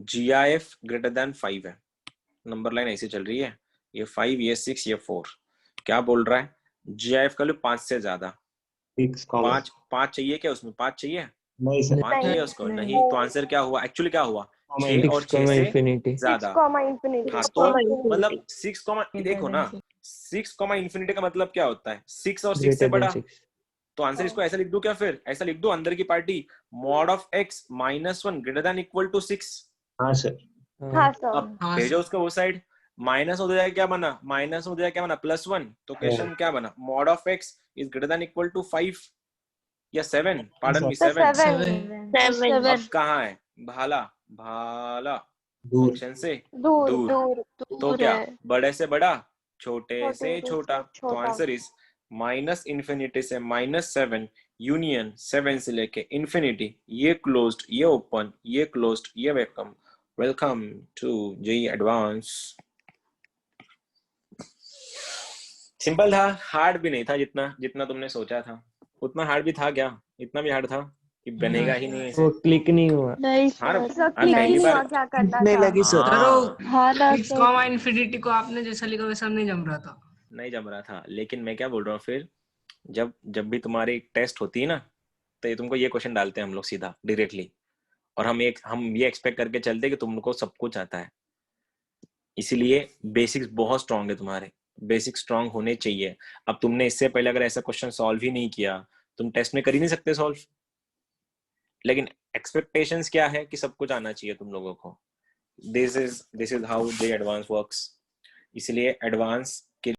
GIF ग्रेटर देन 5 है, नंबर लाइन ऐसी चल रही है, ये 5, ये 6, ये 4। क्या बोल रहा है? GIF का लो 5 से ज्यादा, 6, comma. पांच चाहिए क्या उसमें? 5 चाहिए? नहीं सर. 5 चाहिए उसको? नहीं, तो आंसर क्या हुआ? एक्चुअली क्या हुआ? 6 और 6 से ज्यादा। 6, हाँ, तो मतलब 6, देखो ना, 6, इंफिनिटी का मतलब क्या होता है? 6 और 6 से बड़ा। तो आंसर इसको ऐसा लिख दूं क्या? फिर ऐसा लिख दूं अंदर की party, mod of x -1 greater than equal to 6। हाँ सर. हाँ सर। अब भेजो उसको वो साइड, माइनस हो जाएगा क्या बना? माइनस हो जाएगा क्या बना? +1। तो क्वेश्चन क्या बना? Mod of x is greater than equal to 5 या 7? Pardon me, 7। 7 अब कहाँ है? भाला दूर. फंक्शन से दूर दूर। तो क्या? बड़े से बड़ा, छोटे से छोटा। तो छोटा। आंसर इज -∞ से -7 यूनियन 7 से लेके इंफिनिटी। ये क्लोज्ड, ये ओपन, ये क्लोज्ड, ये welcome. Welcome to JEE advance. Simple था, हार्ड भी नहीं था जितना तुमने सोचा था। उतना हार्ड भी था क्या? इतना भी हार्ड था कि बनेगा ही नहीं ऐसे। वो क्लिक नहीं हुआ। पहली बार क्या करना नहीं था? लगी सर. हाँ, 6, comma infinity को आपने जैसा लिखा वैसा नहीं जम रहा था. नहीं जम रहा था। लेकिन मैं क्या बोल रहा हूँ, फिर जब भी तुम्हारी टेस्ट होती है ना, तो ये तुमको ये क्वेश्चन डालते हैं हम लोग सीधा डायरेक्टली, और हम ये एक्सपेक्ट करके चलते हैं कि तुमको सब कुछ आता है। इसीलिए बेसिक्स बहुत स्ट्रांग है तुम्हारे, बेसिक स्ट्रांग होने चाहिए। अब तुमने इससे पहले अगर ऐसा क्वेश्चन सॉल्व ही नहीं किया, तुम टेस्ट में कर ही नहीं सकते सॉल्व। लेकिन एक्सपेक्टेशंस क्या है कि सब कुछ आना चाहिए तुम लोगों को। This is how the advance works. इसलिए एडवांस